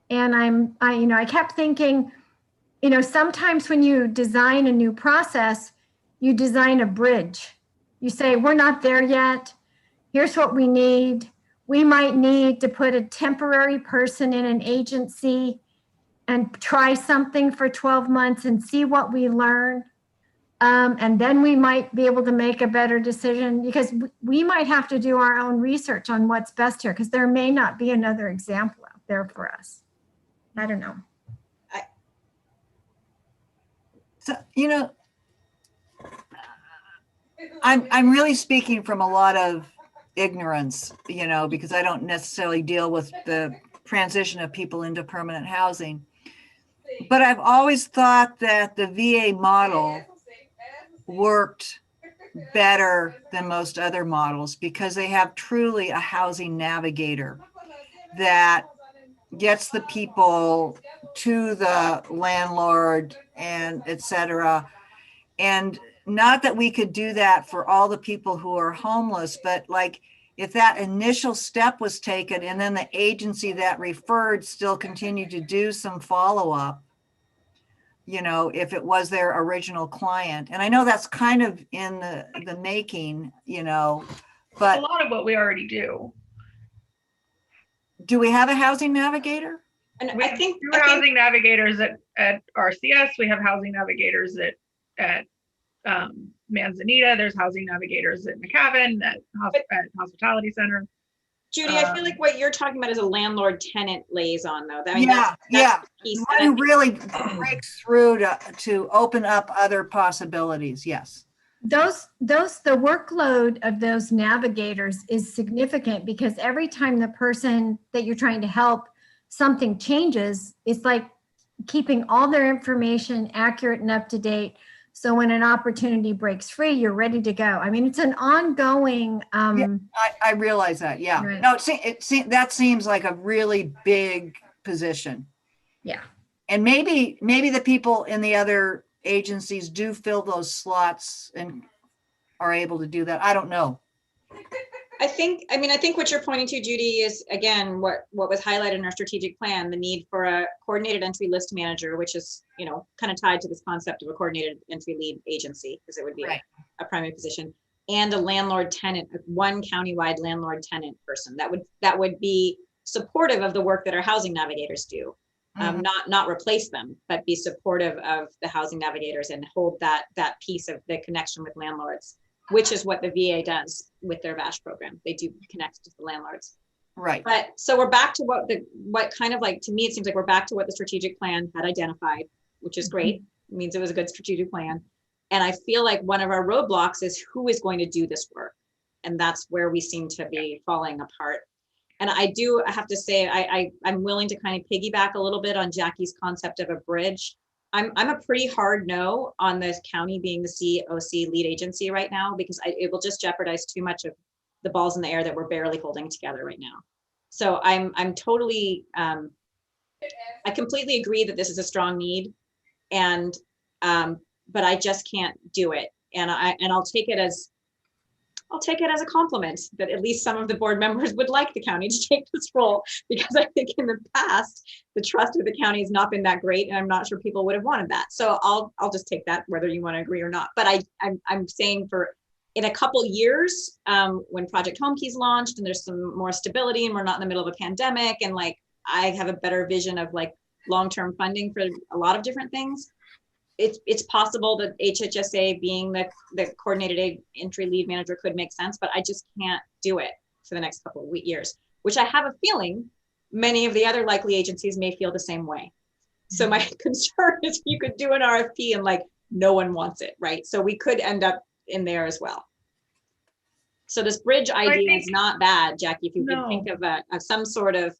And I kept thinking, sometimes when you design a new process, you design a bridge. You say, we're not there yet. Here's what we need. We might need to put a temporary person in an agency and try something for 12 months and see what we learn. And then we might be able to make a better decision, because we might have to do our own research on what's best here, because there may not be another example out there for us. I don't know. So, I'm really speaking from a lot of ignorance, because I don't necessarily deal with the transition of people into permanent housing. But I've always thought that the VA model worked better than most other models, because they have truly a housing navigator that gets the people to the landlord and et cetera. And not that we could do that for all the people who are homeless, but like if that initial step was taken and then the agency that referred still continued to do some follow-up, if it was their original client. And I know that's kind of in the making, but a lot of what we already do. Do we have a housing navigator? And we have housing navigators at RCS. We have housing navigators at Manzanita. There's housing navigators at McCavan, at Hospitality Center. Judy, I feel like what you're talking about is a landlord-tenant liaison, though. That's one who really breaks through to open up other possibilities. Yes. The workload of those navigators is significant, because every time the person that you're trying to help, something changes, it's like keeping all their information accurate and up to date. So when an opportunity breaks free, you're ready to go. I mean, it's an ongoing. I realize that. Yeah. Right. No, that seems like a really big position. Yeah. And maybe the people in the other agencies do fill those slots and are able to do that. I don't know. I think what you're pointing to, Judy, is again what was highlighted in our strategic plan: the need for a coordinated entry list manager, which is kind of tied to this concept of a coordinated entry lead agency, because it would be a primary position, and a landlord tenant, one countywide landlord tenant person that would be supportive of the work that our housing navigators do. Not replace them, but be supportive of the housing navigators and hold that piece of the connection with landlords, which is what the VA does with their VASH program. They do connect to the landlords. Right. But so we're back to what kind of like, to me, it seems like we're back to what the strategic plan had identified, which is great. It means it was a good strategic plan. And I feel like one of our roadblocks is who is going to do this work. And that's where we seem to be falling apart. And I have to say, I'm willing to kind of piggyback a little bit on Jackie's concept of a bridge. I'm a pretty hard no on the county being the COC lead agency right now, because it will just jeopardize too much of the balls in the air that we're barely holding together right now. So I'm totally, I completely agree that this is a strong need, and but I just can't do it. And I'll take it as a compliment that at least some of the board members would like the county to take this role, because I think in the past, the trust of the county has not been that great, and I'm not sure people would have wanted that. So I'll just take that, whether you want to agree or not. But I'm saying in a couple years, when Project Home Keys launched and there's some more stability and we're not in the middle of a pandemic, and like I have a better vision of like long-term funding for a lot of different things, it's possible that HHSA being the coordinated entry lead manager could make sense, but I just can't do it for the next couple of years, which I have a feeling many of the other likely agencies may feel the same way. So my concern is you could do an RFP and like no one wants it, right? So we could end up in there as well. So this bridge idea is not bad, Jackie. If you could think of some sort of,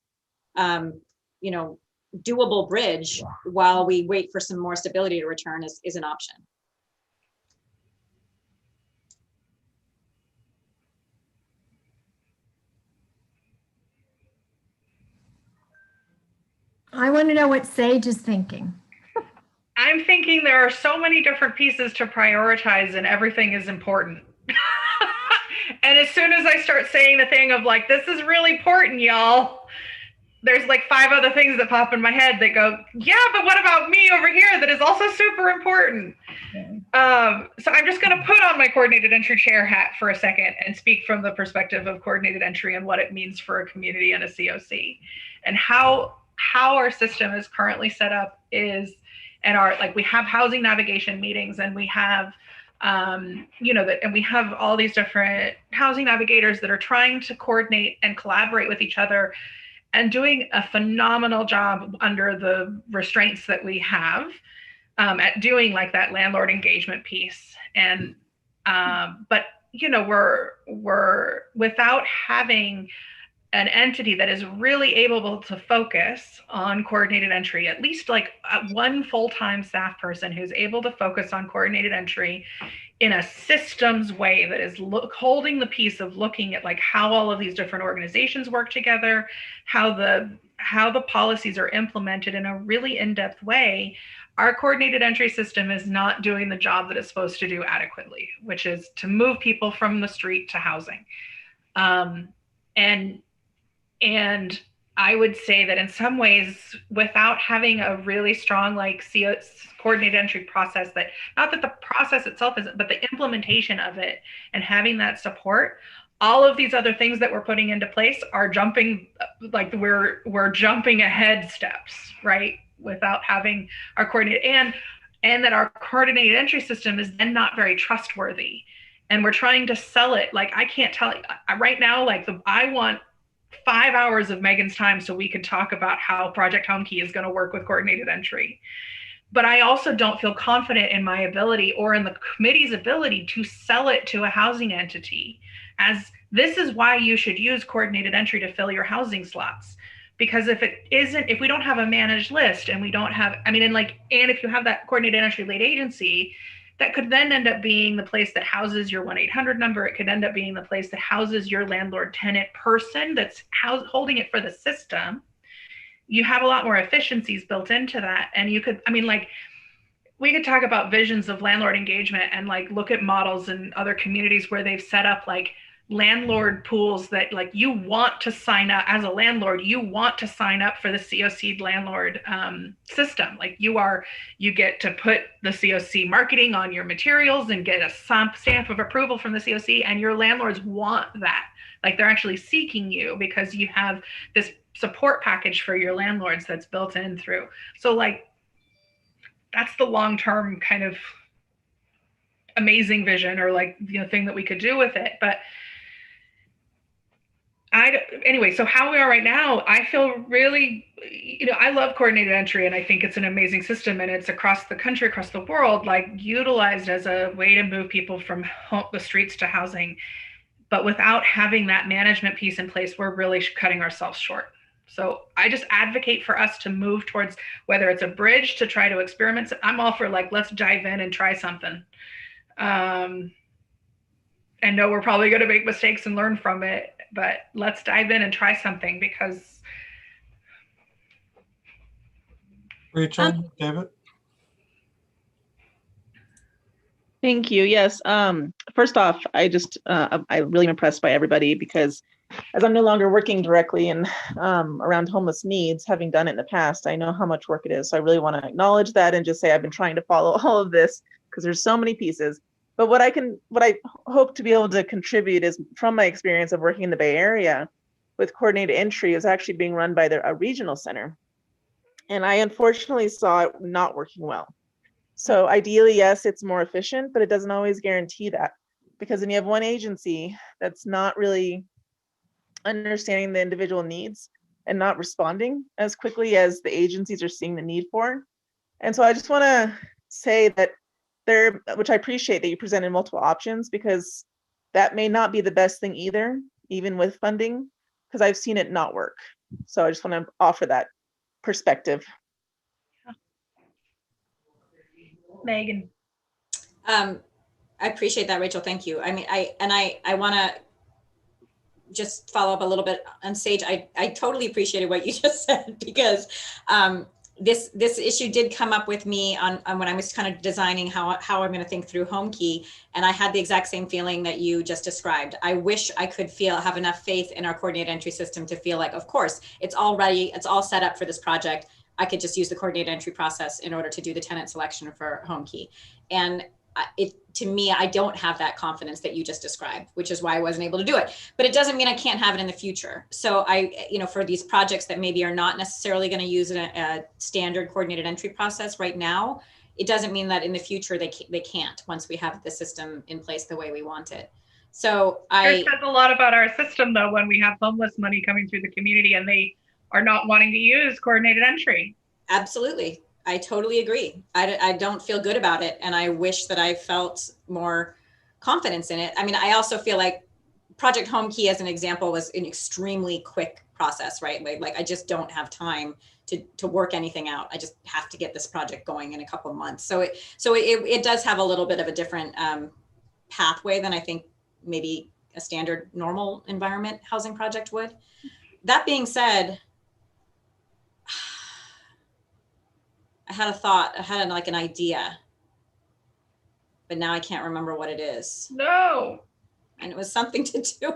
doable bridge while we wait for some more stability to return is an option. I want to know what Sage is thinking. I'm thinking there are so many different pieces to prioritize and everything is important. And as soon as I start saying the thing of like, this is really important, y'all, there's like 5 other things that pop in my head that go, yeah, but what about me over here that is also super important? So I'm just going to put on my coordinated entry chair hat for a second and speak from the perspective of coordinated entry and what it means for a community and a COC, and how our system is currently set up is, and our, like, we have housing navigation meetings, and we have you know, that, and we have all these different housing navigators that are trying to coordinate and collaborate with each other and doing a phenomenal job under the restraints that we have at doing like that landlord engagement piece. And but you know, we're without having an entity that is really able to focus on coordinated entry, at least like one full-time staff person who's able to focus on coordinated entry in a systems way that is holding the piece of looking at like how all of these different organizations work together, how the policies are implemented in a really in-depth way. Our coordinated entry system is not doing the job that it's supposed to do adequately, which is to move people from the street to housing. And I would say that in some ways, without having a really strong like coordinated entry process, that not that the process itself isn't, but the implementation of it and having that support, all of these other things that we're putting into place are jumping, like we're jumping ahead steps, right? Without having our coordinated, and that our coordinated entry system is then not very trustworthy. And we're trying to sell it. Like, I can't tell right now, like I want 5 hours of Megan's time so we can talk about how Project HomeKey is going to work with coordinated entry. But I also don't feel confident in my ability or in the committee's ability to sell it to a housing entity as this is why you should use coordinated entry to fill your housing slots. Because if we don't have a managed list and we don't have, and if you have that coordinated entry lead agency, that could then end up being the place that houses your 1-800 number. It could end up being the place that houses your landlord tenant person that's holding it for the system. You have a lot more efficiencies built into that. And you could, we could talk about visions of landlord engagement and like look at models in other communities where they've set up like landlord pools that like you want to sign up as a landlord, you want to sign up for the COC landlord system. Like you get to put the COC marketing on your materials and get a stamp of approval from the COC, and your landlords want that. Like they're actually seeking you because you have this support package for your landlords that's built in through. So like that's the long-term kind of amazing vision or like, thing that we could do with it. But anyway, so how we are right now, I feel really, I love coordinated entry and I think it's an amazing system, and it's across the country, across the world, like utilized as a way to move people from the streets to housing. But without having that management piece in place, we're really cutting ourselves short. So I just advocate for us to move towards, whether it's a bridge to try to experiment. I'm all for like, let's dive in and try something. And know we're probably going to make mistakes and learn from it, but let's dive in and try something because. Rachel, David? Thank you. Yes. First off, I'm really impressed by everybody because as I'm no longer working directly in around homeless needs, having done it in the past, I know how much work it is. So I really want to acknowledge that and just say I've been trying to follow all of this because there's so many pieces. But what I hope to be able to contribute is from my experience of working in the Bay Area with coordinated entry is actually being run by a regional center. And I unfortunately saw it not working well. So ideally, yes, it's more efficient, but it doesn't always guarantee that, because then you have one agency that's not really understanding the individual needs and not responding as quickly as the agencies are seeing the need for. And so I just want to say that which I appreciate that you presented multiple options, because that may not be the best thing either, even with funding, because I've seen it not work. So I just want to offer that perspective. Megan. I appreciate that, Rachel. Thank you. I want to just follow up a little bit on Sage. I totally appreciated what you just said because this issue did come up with me on when I was kind of designing how I'm going to think through HomeKey, and I had the exact same feeling that you just described. I wish I could have enough faith in our coordinated entry system to feel like, of course, it's all ready, it's all set up for this project. I could just use the coordinated entry process in order to do the tenant selection for HomeKey. And to me, I don't have that confidence that you just described, which is why I wasn't able to do it. But it doesn't mean I can't have it in the future. So for these projects that maybe are not necessarily going to use a standard coordinated entry process right now, it doesn't mean that in the future they can't once we have the system in place the way we want it. So it says a lot about our system though when we have homeless money coming through the community and they are not wanting to use coordinated entry. Absolutely. I totally agree. I don't feel good about it. And I wish that I felt more confidence in it. I mean, I also feel like Project HomeKey, as an example, was an extremely quick process, right? Like I just don't have time to work anything out. I just have to get this project going in a couple of months. So it does have a little bit of a different pathway than I think maybe a standard normal environment housing project would. That being said, I had a thought, I had like an idea, but now I can't remember what it is. No. And it was something to do.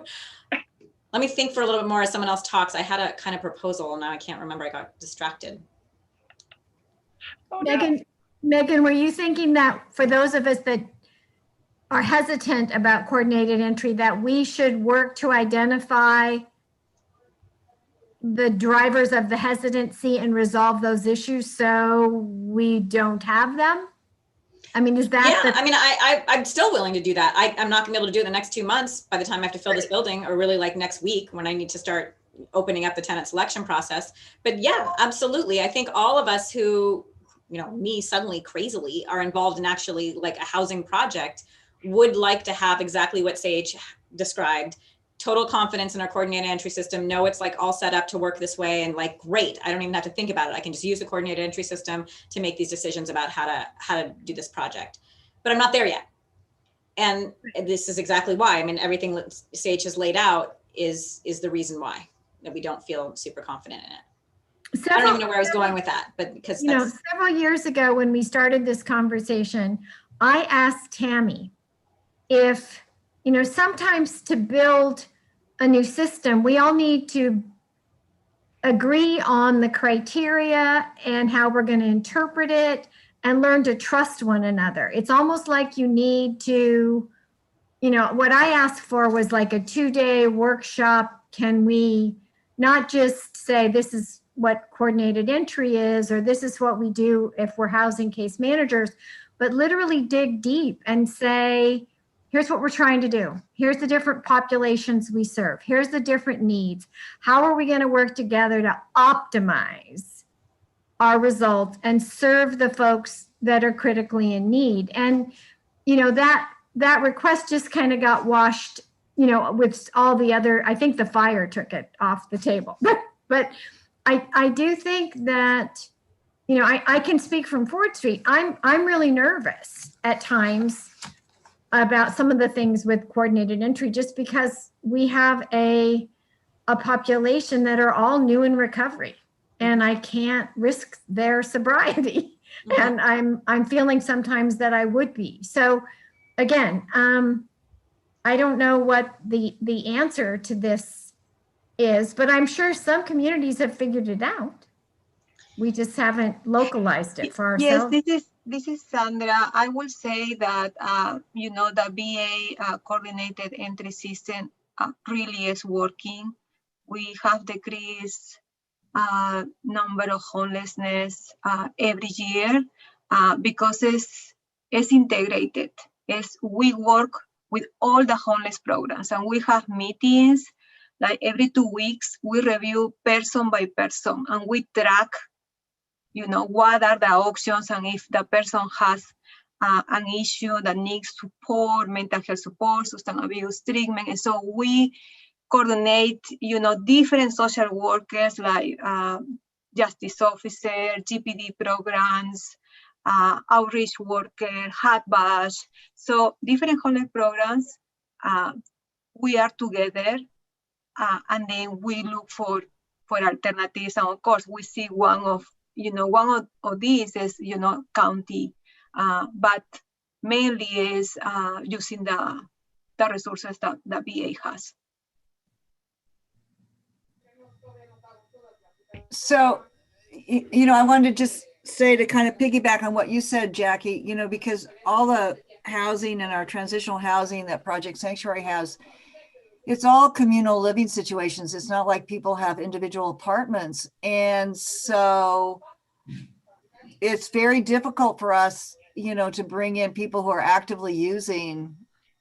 Let me think for a little bit more as someone else talks. I had a kind of proposal, and now I can't remember. I got distracted. Oh, Megan, were you thinking that for those of us that are hesitant about coordinated entry, that we should work to identify the drivers of the hesitancy and resolve those issues so we don't have them? I mean, is that? Yeah, I mean, I'm still willing to do that. I'm not gonna be able to do it in the next 2 months by the time I have to fill this building, or really like next week when I need to start opening up the tenant selection process. But yeah, absolutely. I think all of us who, me suddenly crazily are involved in actually like a housing project would like to have exactly what Sage described. Total confidence in our coordinated entry system, know it's like all set up to work this way, and like, great, I don't even have to think about it. I can just use the coordinated entry system to make these decisions about how to do this project. But I'm not there yet. And this is exactly why. I mean, everything that Sage has laid out is the reason why that we don't feel super confident in it. I don't even know where I was going with that, but because several years ago when we started this conversation, I asked Tammy if, sometimes to build a new system, we all need to agree on the criteria and how we're going to interpret it and learn to trust one another. It's almost like you need to, what I asked for was like a 2-day workshop. Can we not just say this is what coordinated entry is, or this is what we do if we're housing case managers, but literally dig deep and say, here's what we're trying to do. Here's the different populations we serve. Here's the different needs. How are we going to work together to optimize our results and serve the folks that are critically in need? And, that request just kind of got washed, with all the other, I think the fire took it off the table. But I do think that, I can speak from Ford Street. I'm really nervous at times about some of the things with coordinated entry, just because we have a population that are all new in recovery, and I can't risk their sobriety. Mm-hmm. And I'm feeling sometimes that I would be. So again, I don't know what the answer to this is, but I'm sure some communities have figured it out. We just haven't localized it for ourselves. Yes, this is Sandra. I will say that, the VA coordinated entry system really is working. We have decreased number of homelessness every year because it's integrated. We work with all the homeless programs, and we have meetings like every 2 weeks. We review person by person, and we track what are the options, and if the person has an issue that needs support, mental health support, substance abuse treatment. And so we coordinate, different social workers like justice officer, GPD programs, outreach worker, hot bash. So different homeless programs, we are together, and then we look for alternatives. And of course, we see one of one of these is, county, but mainly is using the resources that VA has. So, I wanted to just say, to kind of piggyback on what you said, Jackie, because all the housing and our transitional housing that Project Sanctuary has, it's all communal living situations. It's not like people have individual apartments. And so it's very difficult for us, to bring in people who are actively using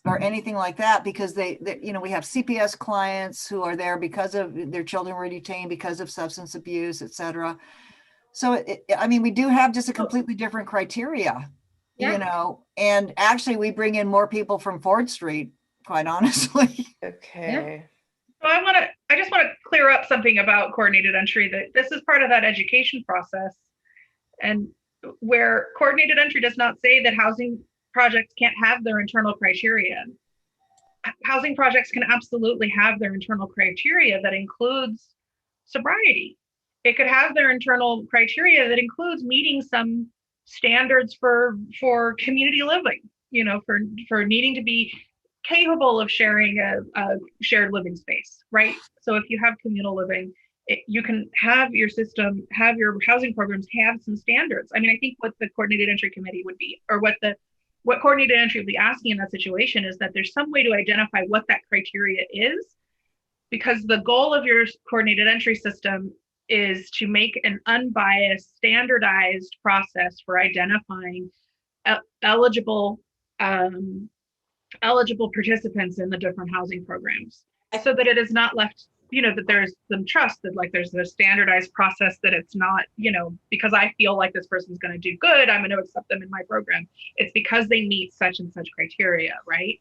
or anything like that, because they we have CPS clients who are there because of their children were detained because of substance abuse, et cetera. So, we do have just a completely different criteria, and actually we bring in more people from Ford Street, quite honestly. Okay. So I just want to clear up something about coordinated entry, that this is part of that education process, and where coordinated entry does not say that housing projects can't have their internal criteria. Housing projects can absolutely have their internal criteria that includes sobriety. It could have their internal criteria that includes meeting some standards for community living, for needing to be capable of sharing a shared living space, right? So if you have communal living, you can have your system, have your housing programs have some standards. I think what the coordinated entry committee would be, or what coordinated entry would be asking in that situation, is that there's some way to identify what that criteria is, because the goal of your coordinated entry system is to make an unbiased, standardized process for identifying eligible participants in the different housing programs, so that it is not left, that there's some trust that there's a standardized process, that it's not, because I feel like this person's going to do good, I'm going to accept them in my program. It's because they meet such and such criteria, right?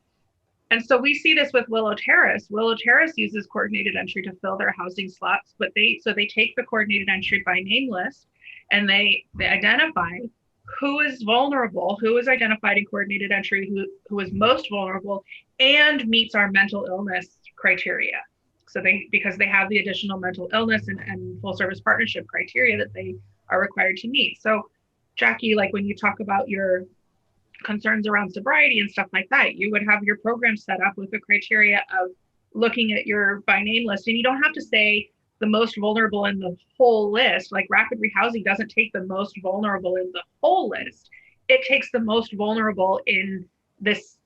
And so we see this with Willow Terrace. Willow Terrace uses coordinated entry to fill their housing slots, but they take the coordinated entry by name list, and they identify who is vulnerable, who is identified in coordinated entry, who is most vulnerable and meets our mental illness criteria. So because they have the additional mental illness and full service partnership criteria that they are required to meet. So Jackie, when you talk about your concerns around sobriety and stuff like that, you would have your program set up with the criteria of looking at your by name list. And you don't have to say the most vulnerable in the whole list. Rapid rehousing doesn't take the most vulnerable in the whole list. It takes the most vulnerable in this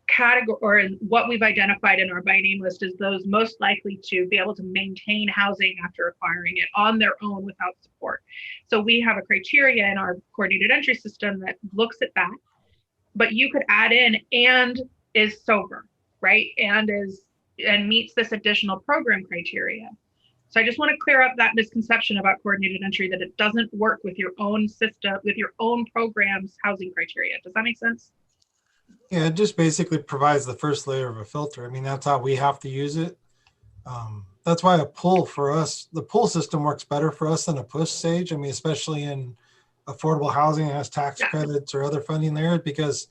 category, or in what we've identified in our by name list as those most likely to be able to maintain housing after acquiring it on their own without support. So we have a criteria in our coordinated entry system that looks at that, but you could add in and is sober, right? And meets this additional program criteria. So I just want to clear up that misconception about coordinated entry, that it doesn't work with your own system, with your own program's housing criteria. Does that make sense? Yeah, it just basically provides the first layer of a filter. That's how we have to use it. That's why a pull for us, the pull system works better for us than a push, Sage. Especially in affordable housing that has tax credits or other funding there, because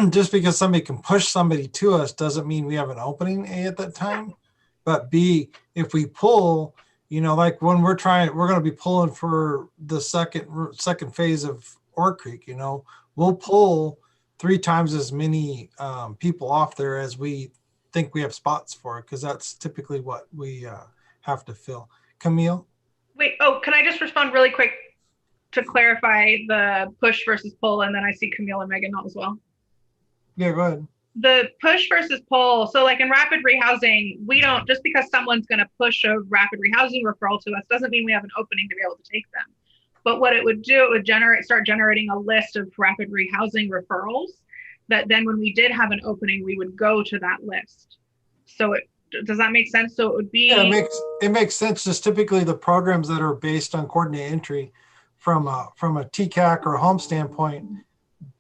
just because somebody can push somebody to us doesn't mean we have an opening, A, at that time. But B, if we pull, when we're going to be pulling for the second phase of Ore Creek, we'll pull 3 times as many people off there as we think we have spots for, because that's typically what we have to fill. Camille? Wait, can I just respond really quick to clarify the push versus pull? And then I see Camille and Megan as well. Yeah, go ahead. The push versus pull. So in rapid rehousing, we don't, just because someone's going to push a rapid rehousing referral to us doesn't mean we have an opening to be able to take them. But what it would do, it would start generating a list of rapid rehousing referrals that then when we did have an opening, we would go to that list. So does that make sense? So it would be. Yeah, it makes sense. Just typically the programs that are based on coordinated entry from a TCAC or a home standpoint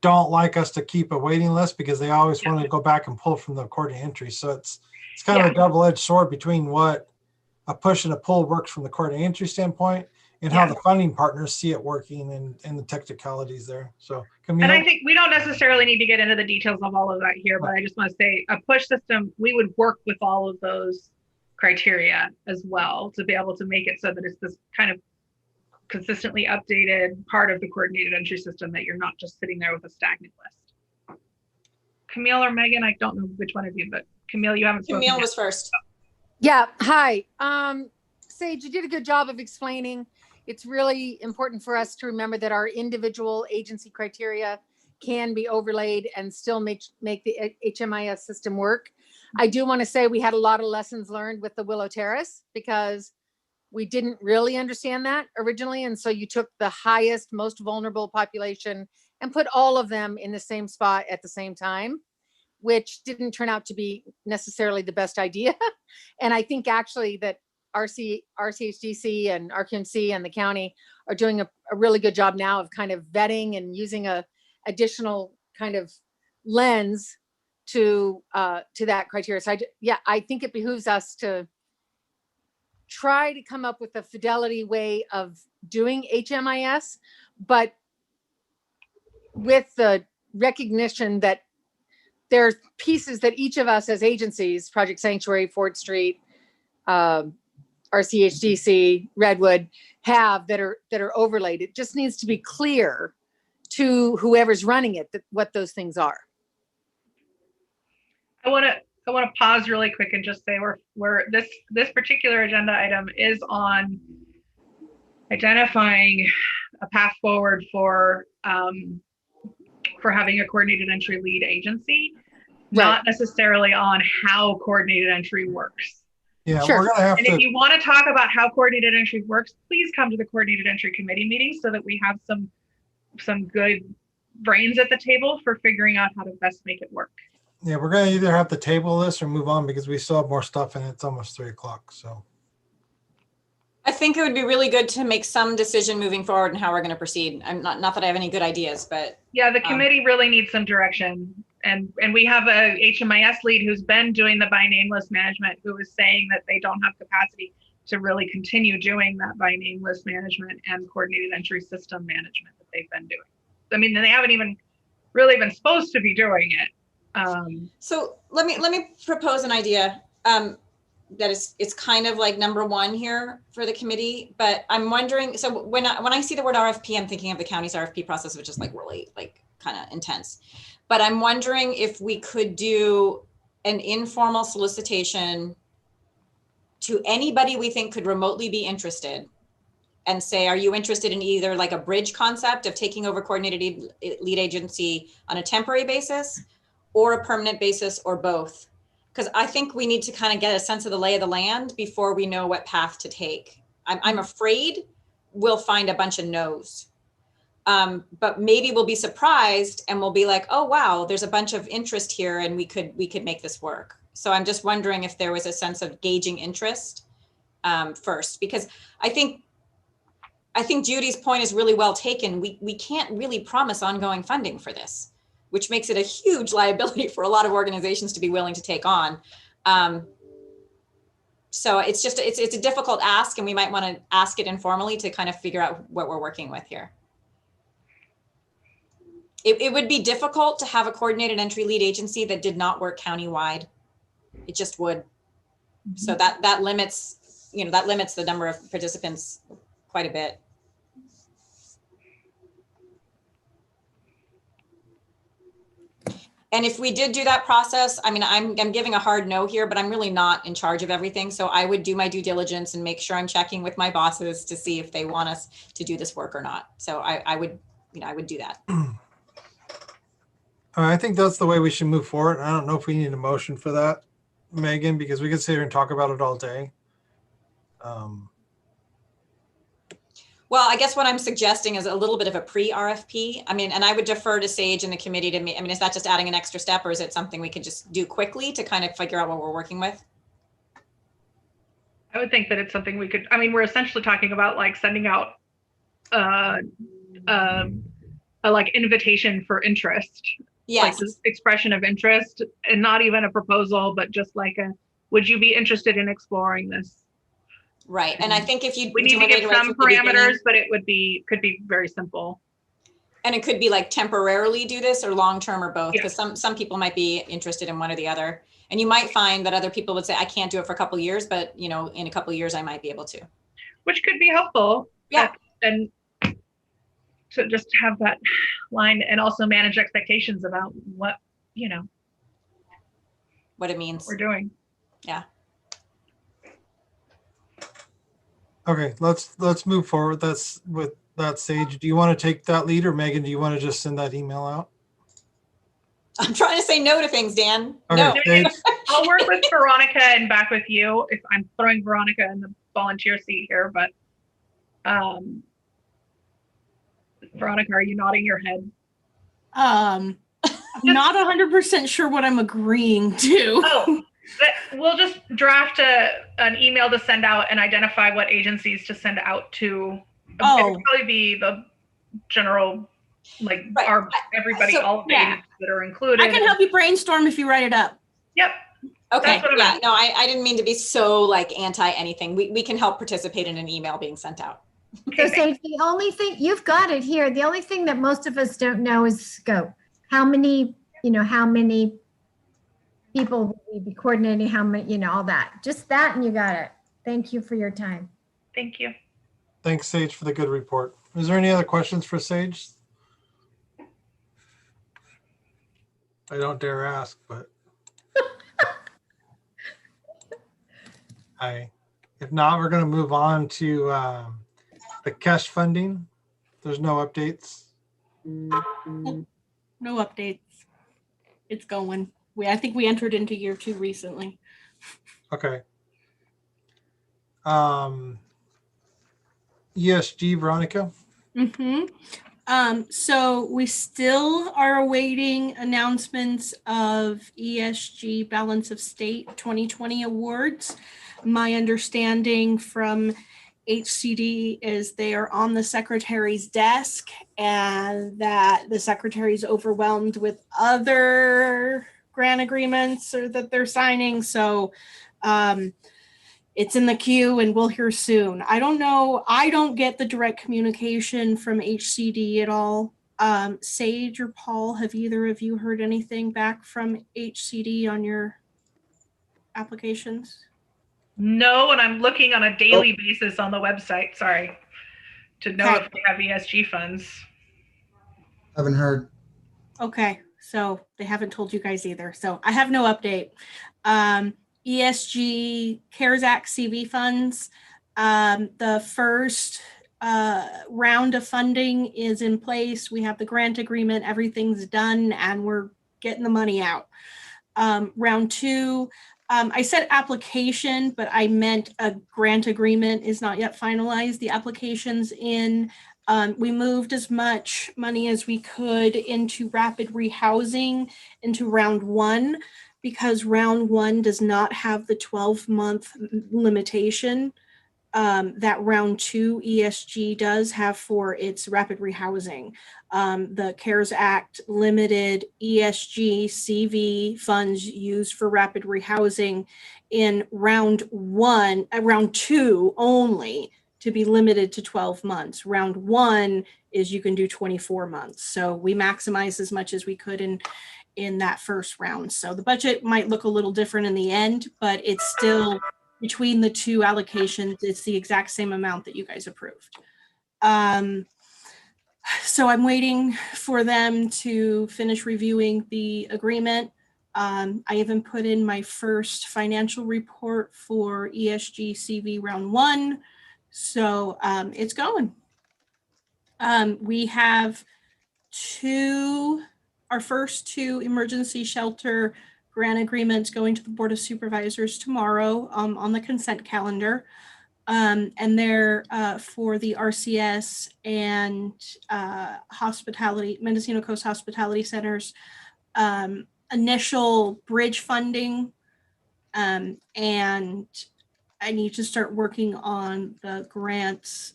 don't like us to keep a waiting list, because they always want to go back and pull from the coordinated entry. So it's kind of a double-edged sword between what a push and a pull works from the coordinated entry standpoint and how the funding partners see it working and the technicalities there. So Camille? And I think we don't necessarily need to get into the details of all of that here, but I just want to say a push system, we would work with all of those criteria as well to be able to make it so that it's this kind of consistently updated part of the coordinated entry system, that you're not just sitting there with a stagnant list. Camille or Megan, I don't know which one of you, but Camille, you haven't spoken Camille yet. was first. Yeah, hi. Sage, you did a good job of explaining. It's really important for us to remember that our individual agency criteria can be overlaid and still make the HMIS system work. I do want to say we had a lot of lessons learned with the Willow Terrace, because we didn't really understand that originally. And so you took the highest, most vulnerable population and put all of them in the same spot at the same time, which didn't turn out to be necessarily the best idea. And I think actually that RCHDC and RQMC and the county are doing a really good job now of kind of vetting and using a additional kind of lens to that criteria. So I think it behooves us to try to come up with a fidelity way of doing HMIS, but with the recognition that there's pieces that each of us as agencies, Project Sanctuary, Fort Street, RCHDC, Redwood, have that are overlaid. It just needs to be clear to whoever's running it what those things are. I want to pause really quick and just say we're this particular agenda item is on identifying a path forward for having a coordinated entry lead agency, not necessarily on how coordinated entry works. Yeah, we're gonna have and to. if you want to talk about how coordinated entry works, please come to the coordinated entry committee meeting so that we have some good brains at the table for figuring out how to best make it work. Yeah, we're gonna either have to table this or move on, because we still have more stuff and it's almost 3 o'clock. So I think it would be really good to make some decision moving forward and how we're going to proceed. I'm not that I have any good ideas, but yeah, the committee really needs some direction. And we have a HMIS lead who's been doing the by name list management, who is saying that they don't have capacity to really continue doing that by name list management and coordinated entry system management that they've been doing. I mean, they haven't even really been supposed to be doing it. So let me propose an idea that it's kind of like number one here for the committee, but I'm wondering, so when I see the word RFP, I'm thinking of the county's RFP process, which is like really like kind of intense. But I'm wondering if we could do an informal solicitation to anybody we think could remotely be interested, and say, are you interested in either like a bridge concept of taking over coordinated lead agency on a temporary basis or a permanent basis, or both? Because I think we need to kind of get a sense of the lay of the land before we know what path to take. I'm afraid we'll find a bunch of no's. But maybe we'll be surprised and we'll be like, oh, wow, there's a bunch of interest here and we could make this work. So I'm just wondering if there was a sense of gauging interest first, because I think Judy's point is really well taken. We can't really promise ongoing funding for this, which makes it a huge liability for a lot of organizations to be willing to take on. So it's a difficult ask, and we might want to ask it informally to kind of figure out what we're working with here. It would be difficult to have a coordinated entry lead agency that did not work countywide. It just would. So that limits, the number of participants quite a bit. And if we did do that process, I mean, I'm giving a hard no here, but I'm really not in charge of everything. So I would do my due diligence and make sure I'm checking with my bosses to see if they want us to do this work or not. So I would do that. I think that's the way we should move forward. I don't know if we need a motion for that, Megan, because we could sit here and talk about it all day. Well, I guess what I'm suggesting is a little bit of a pre-RFP. I mean, and I would defer to Sage and the committee to me. I mean, is that just adding an extra step, or is it something we could just do quickly to kind of figure out what we're working with? I would think that it's something we could, I mean, we're essentially talking about like sending out a like invitation for interest. Yes. Like this expression of interest, and not even a proposal, but just like would you be interested in exploring this? Right. And I think if you we need to give some parameters, but it could be very simple. And it could be like temporarily do this or long-term or both, because some people might be interested in one or the other. And you might find that other people would say, I can't do it for a couple of years, but in a couple of years, I might be able to. Which could be helpful. Yeah. and to just have that line and also manage expectations about what, What it means. we're doing. Yeah. Okay, let's move forward. That's with that, Sage. Do you want to take that lead, or Megan, do you want to just send that email out? I'm trying to say no to things, Dan. Okay, No. Sage. I'll work with Veronica and back with you if I'm throwing Veronica in the volunteer seat here, but Veronica, are you nodding your head? I'm not 100% sure what I'm agreeing to. Oh, we'll just draft an email to send out and identify what agencies to send out to. Oh. It would probably be the general, like everybody, So, all of the yeah. agencies that are included. I can help you brainstorm if you write it up. Yep. Okay. That's what I Yeah. meant. No, I didn't mean to be so like anti anything. We can help participate in an email being sent out. So Sage, the only thing, you've got it here. The only thing that most of us don't know is scope. How many people will we be coordinating, how many, all that. Just that and you got it. Thank you for your time. Thank you. Thanks, Sage, for the good report. Is there any other questions for Sage? I don't dare ask, but if not, we're going to move on to the cash funding. There's no updates. No updates. It's going. I think we entered into year 2 recently. Okay. ESG, Veronica. So we still are awaiting announcements of ESG Balance of State 2020 awards. My understanding from HCD is they are on the secretary's desk and that the secretary is overwhelmed with other grant agreements or that they're signing. So it's in the queue and we'll hear soon. I don't know. I don't get the direct communication from HCD at all. Sage or Paul, have either of you heard anything back from HCD on your applications? No, and I'm looking on a daily basis on the website, sorry, to know if they have ESG funds. Haven't heard. Okay, so they haven't told you guys either. So I have no update. ESG CARES Act CV funds, the first round of funding is in place. We have the grant agreement, everything's done, and we're getting the money out. Round 2, I said application, but I meant a grant agreement is not yet finalized. The application's in. We moved as much money as we could into rapid rehousing into round 1 because round 1 does not have the 12-month limitation that round 2 ESG does have for its rapid rehousing. The CARES Act limited ESG CV funds used for rapid rehousing in round 2 only to be limited to 12 months. Round 1 is you can do 24 months. So we maximize as much as we could in that first round. So the budget might look a little different in the end, but it's still between the 2 allocations, it's the exact same amount that you guys approved. So I'm waiting for them to finish reviewing the agreement. I even put in my first financial report for ESG CV round 1. So it's going. We have our first 2 emergency shelter grant agreements going to the Board of Supervisors tomorrow on the consent calendar. And they're for the RCS and Mendocino Coast Hospitality Centers, initial bridge funding. And I need to start working on the grants,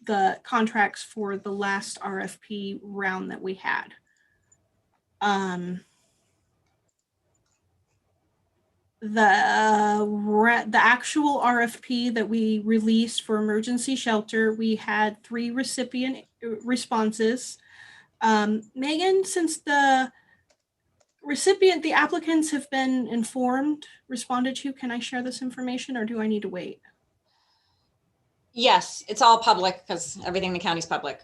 the contracts for the last RFP round that we had. The actual RFP that we released for emergency shelter, we had 3 recipient responses. Megan, since the applicants have been responded to, can I share this information or do I need to wait? Yes, it's all public because everything in the county is public.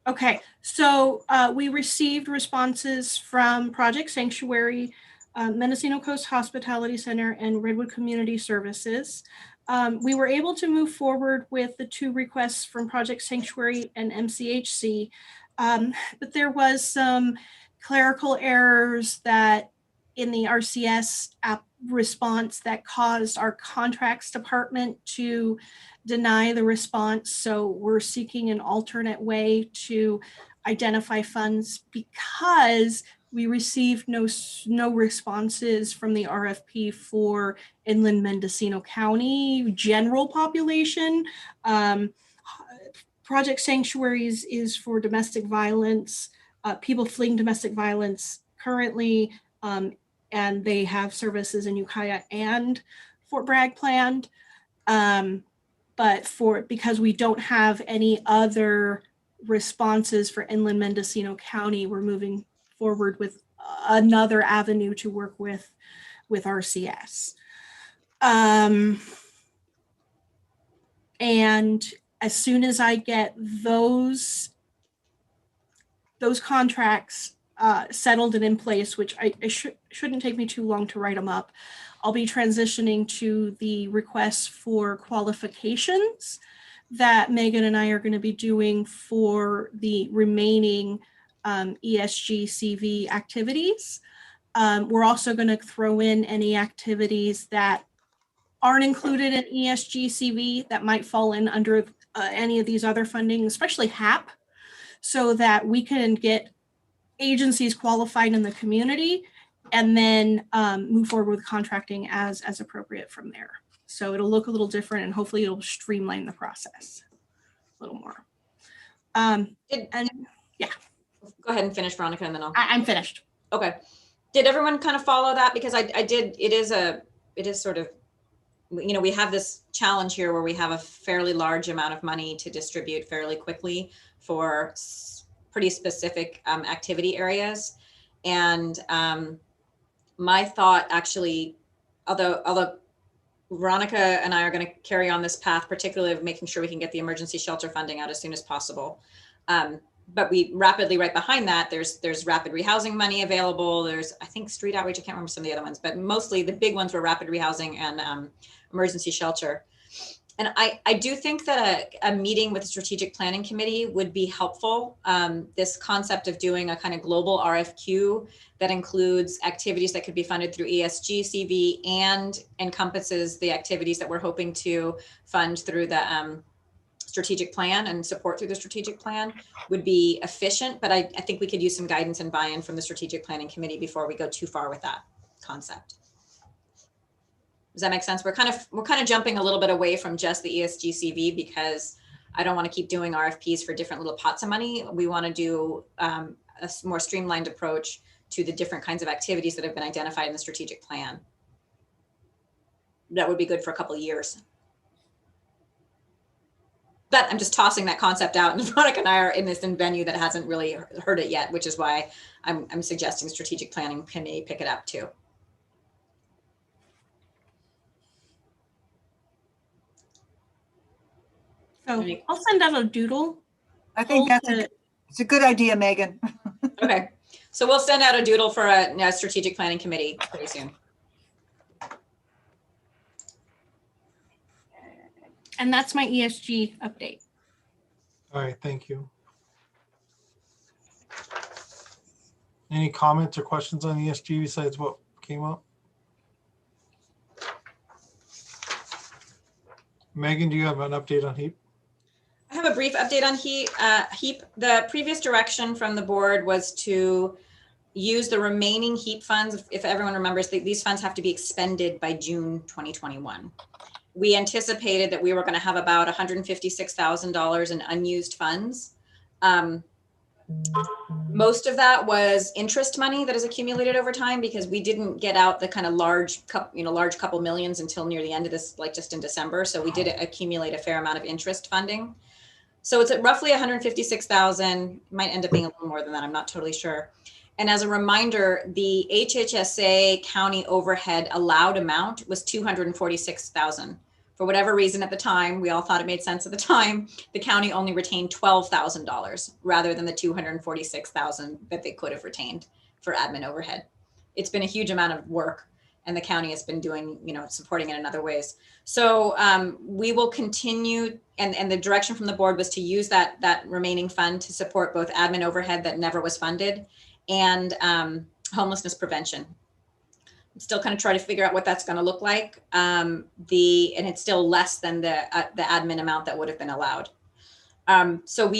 Okay, so we received responses from Project Sanctuary, Mendocino Coast Hospitality Center, and Redwood Community Services. We were able to move forward with the 2 requests from Project Sanctuary and MCHC, but there was some clerical errors that in the RCS app response that caused our contracts department to deny the response. So we're seeking an alternate way to identify funds because we received no responses from the RFP for inland Mendocino County general population. Project Sanctuaries is for domestic violence, people fleeing domestic violence currently, and they have services in Ukiah and Fort Bragg planned. But because we don't have any other responses for inland Mendocino County, we're moving forward with another avenue to work with RCS. And as soon as I get those contracts settled and in place, which shouldn't take me too long to write them up, I'll be transitioning to the requests for qualifications that Megan and I are going to be doing for the remaining ESG-CV activities. We're also going to throw in any activities that aren't included in ESG-CV that might fall in under any of these other funding, especially HAP, so that we can get agencies qualified in the community and then move forward with contracting as appropriate from there. So it'll look a little different and hopefully it'll streamline the process a little more. Yeah. Go ahead and finish, Veronica, and then I'm finished. Okay. Did everyone kind of follow that? Because I did, it is sort of, you know, we have this challenge here where we have a fairly large amount of money to distribute fairly quickly for pretty specific activity areas. And my thought actually, although Veronica and I are going to carry on this path, particularly of making sure we can get the emergency shelter funding out as soon as possible. But we rapidly, right behind that, there's rapid rehousing money available. There's, I think, street outreach. I can't remember some of the other ones, but mostly the big ones were rapid rehousing and emergency shelter. And I do think that a meeting with the strategic planning committee would be helpful. This concept of doing a kind of global RFQ that includes activities that could be funded through ESG CV and encompasses the activities that we're hoping to fund through the strategic plan and support through the strategic plan would be efficient. But I think we could use some guidance and buy-in from the strategic planning committee before we go too far with that concept. Does that make sense? We're kind of jumping a little bit away from just the ESG CV because I don't want to keep doing RFPs for different little pots of money. We want to do a more streamlined approach to the different kinds of activities that have been identified in the strategic plan. That would be good for a couple of years. But I'm just tossing that concept out, and Veronica and I are in this venue that hasn't really heard it yet, which is why I'm suggesting strategic planning committee pick it up too. So I'll send out a doodle. I think it's a good idea, Megan. Okay, so we'll send out a doodle for a strategic planning committee pretty soon. And that's my ESG update. All right, thank you. Any comments or questions on ESG besides what came up? Megan, do you have an update on HEAP? I have a brief update on HEAP. The previous direction from the board was to use the remaining HEAP funds. If everyone remembers, these funds have to be expended by June 2021. We anticipated that we were going to have about $156,000 in unused funds. Most of that was interest money that is accumulated over time because we didn't get out the kind of large couple millions until near the end of this, like just in December. So we did accumulate a fair amount of interest funding. So it's at roughly 156,000, might end up being a little more than that. I'm not totally sure. And as a reminder, the HHSA county overhead allowed amount was $246,000 For whatever reason at the time, we all thought it made sense at the time, the county only retained $12,000 rather than the $246,000 that they could have retained for admin overhead. It's been a huge amount of work, and the county has been doing, supporting it in other ways. So we will continue, and the direction from the board was to use that remaining fund to support both admin overhead that never was funded and homelessness prevention. I'm still kind of trying to figure out what that's going to look like. And it's still less than the admin amount that would have been allowed. So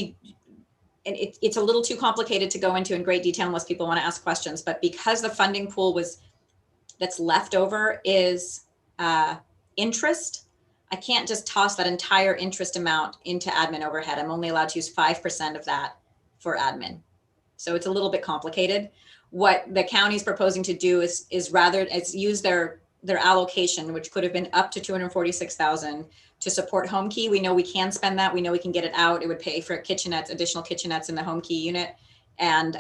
it's a little too complicated to go into in great detail unless people want to ask questions. But because the funding pool that's left over is interest, I can't just toss that entire interest amount into admin overhead. I'm only allowed to use 5% of that for admin. So it's a little bit complicated. What the county is proposing to do is use their allocation, which could have been up to $246,000 to support home key. We know we can spend that. We know we can get it out. It would pay for kitchenettes, additional kitchenettes in the home key unit. And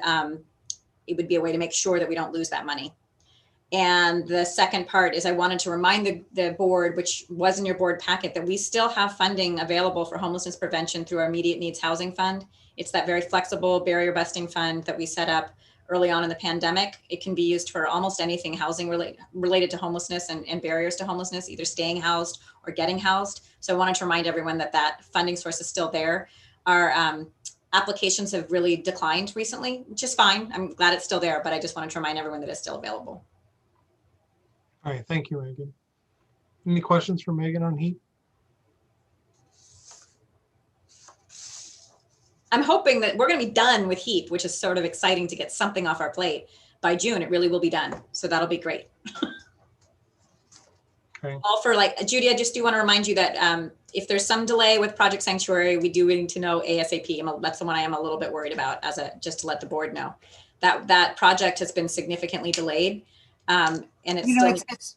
it would be a way to make sure that we don't lose that money. And the second part is I wanted to remind the board, which was in your board packet, that we still have funding available for homelessness prevention through our immediate needs housing fund. It's that very flexible barrier busting fund that we set up early on in the pandemic. It can be used for almost anything housing related to homelessness and barriers to homelessness, either staying housed or getting housed. So I wanted to remind everyone that funding source is still there. Our applications have really declined recently, which is fine. I'm glad it's still there, but I just wanted to remind everyone that it's still available. All right, thank you, Megan. Any questions for Megan on HEAP? I'm hoping that we're going to be done with HEAP, which is sort of exciting to get something off our plate. By June, it really will be done. So that'll be great. Okay. All for Judy, I just do want to remind you that if there's some delay with Project Sanctuary, we do need to know ASAP. That's the one I am a little bit worried about just to let the board know. That project has been significantly delayed. And it's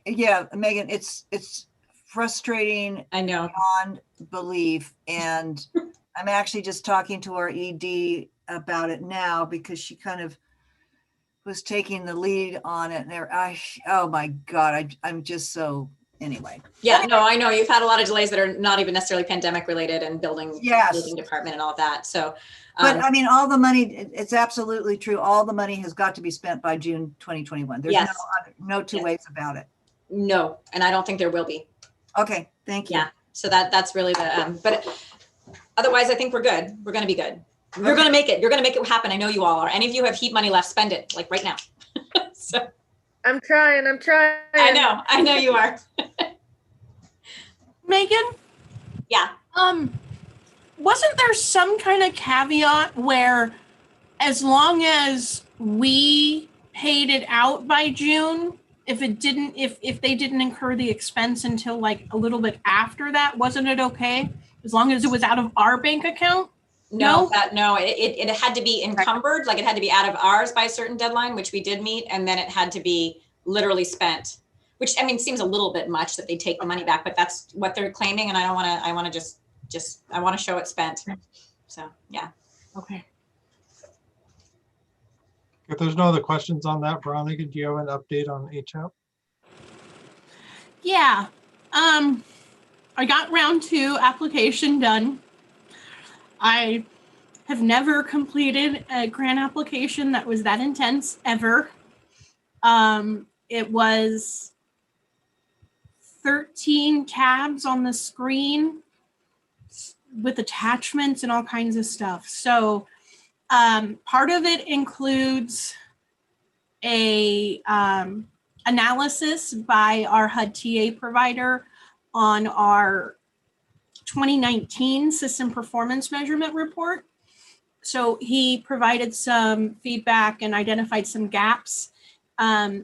yeah, Megan, it's frustrating. I know. Beyond belief. And I'm actually just talking to our ED about it now because she kind of was taking the lead on it. And oh my God, I'm just so, anyway. Yeah, no, I know you've had a lot of delays that are not even necessarily pandemic related and building department and all of that. So, but I mean, all the money, it's absolutely true. All the money has got to be spent by June 2021. There's no two ways about it. No, and I don't think there will be. Okay, thank you. Yeah, so that's really but otherwise I think we're good. We're going to be good. You're going to make it. You're going to make it happen. I know you all are. Any of you have HEAP money left, spend it right now. So I'm trying. I know you are. Megan? Yeah. Wasn't there some kind of caveat where as long as we paid it out by June, if they didn't incur the expense until a little bit after that, wasn't it okay? As long as it was out of our bank account? No, it had to be encumbered, it had to be out of ours by a certain deadline, which we did meet, and then it had to be literally spent, which seems a little bit much that they take the money back, but that's what they're claiming, and I want to show it spent. So yeah. Okay. If there's no other questions on that, Veronica, do you have an update on HAP? Yeah. I got round 2 application done. I have never completed a grant application that was that intense ever. It was 13 tabs on the screen with attachments and all kinds of stuff. So part of it includes a analysis by our HUD TA provider on our 2019 system performance measurement report. So he provided some feedback and identified some gaps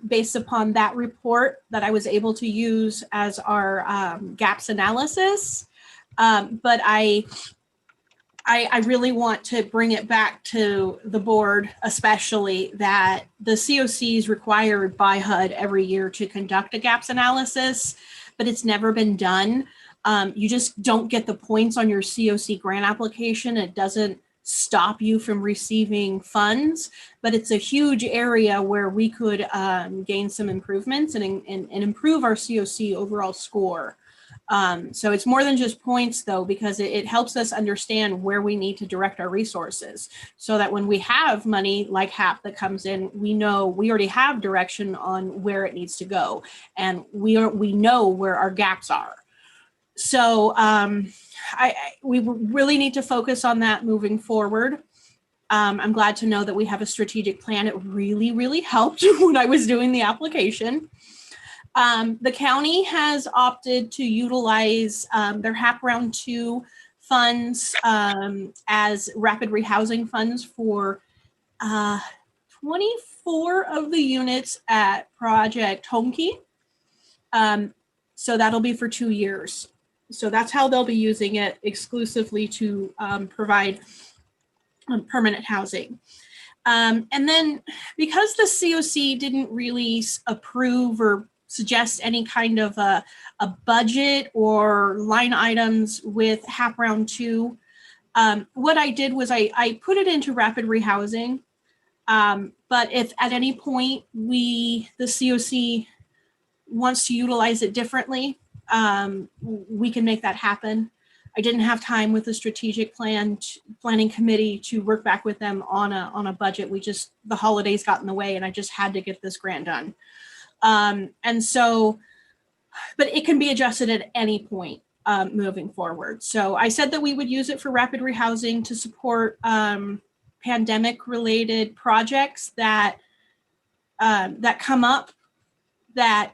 based upon that report that I was able to use as our gaps analysis. But I really want to bring it back to the board, especially that the COC is required by HUD every year to conduct a gaps analysis, but it's never been done. You just don't get the points on your COC grant application. It doesn't stop you from receiving funds, but it's a huge area where we could gain some improvements and improve our COC overall score. So it's more than just points though, because it helps us understand where we need to direct our resources so that when we have money like HAP that comes in, we know we already have direction on where it needs to go, and we know where our gaps are. So we really need to focus on that moving forward. I'm glad to know that we have a strategic plan. It really, really helped when I was doing the application. The county has opted to utilize their HAP Round 2 funds as rapid rehousing funds for 24 of the units at Project Homekey. So that'll be for 2 years. So that's how they'll be using it, exclusively to provide permanent housing. And then because the COC didn't really approve or suggest any kind of a budget or line items with HAP Round 2, what I did was I put it into rapid rehousing. But if at any point the COC wants to utilize it differently, we can make that happen. I didn't have time with the strategic planning committee to work back with them on a budget. The holidays got in the way, and I just had to get this grant done. And so, but it can be adjusted at any point moving forward. So I said that we would use it for rapid rehousing to support pandemic-related projects that come up that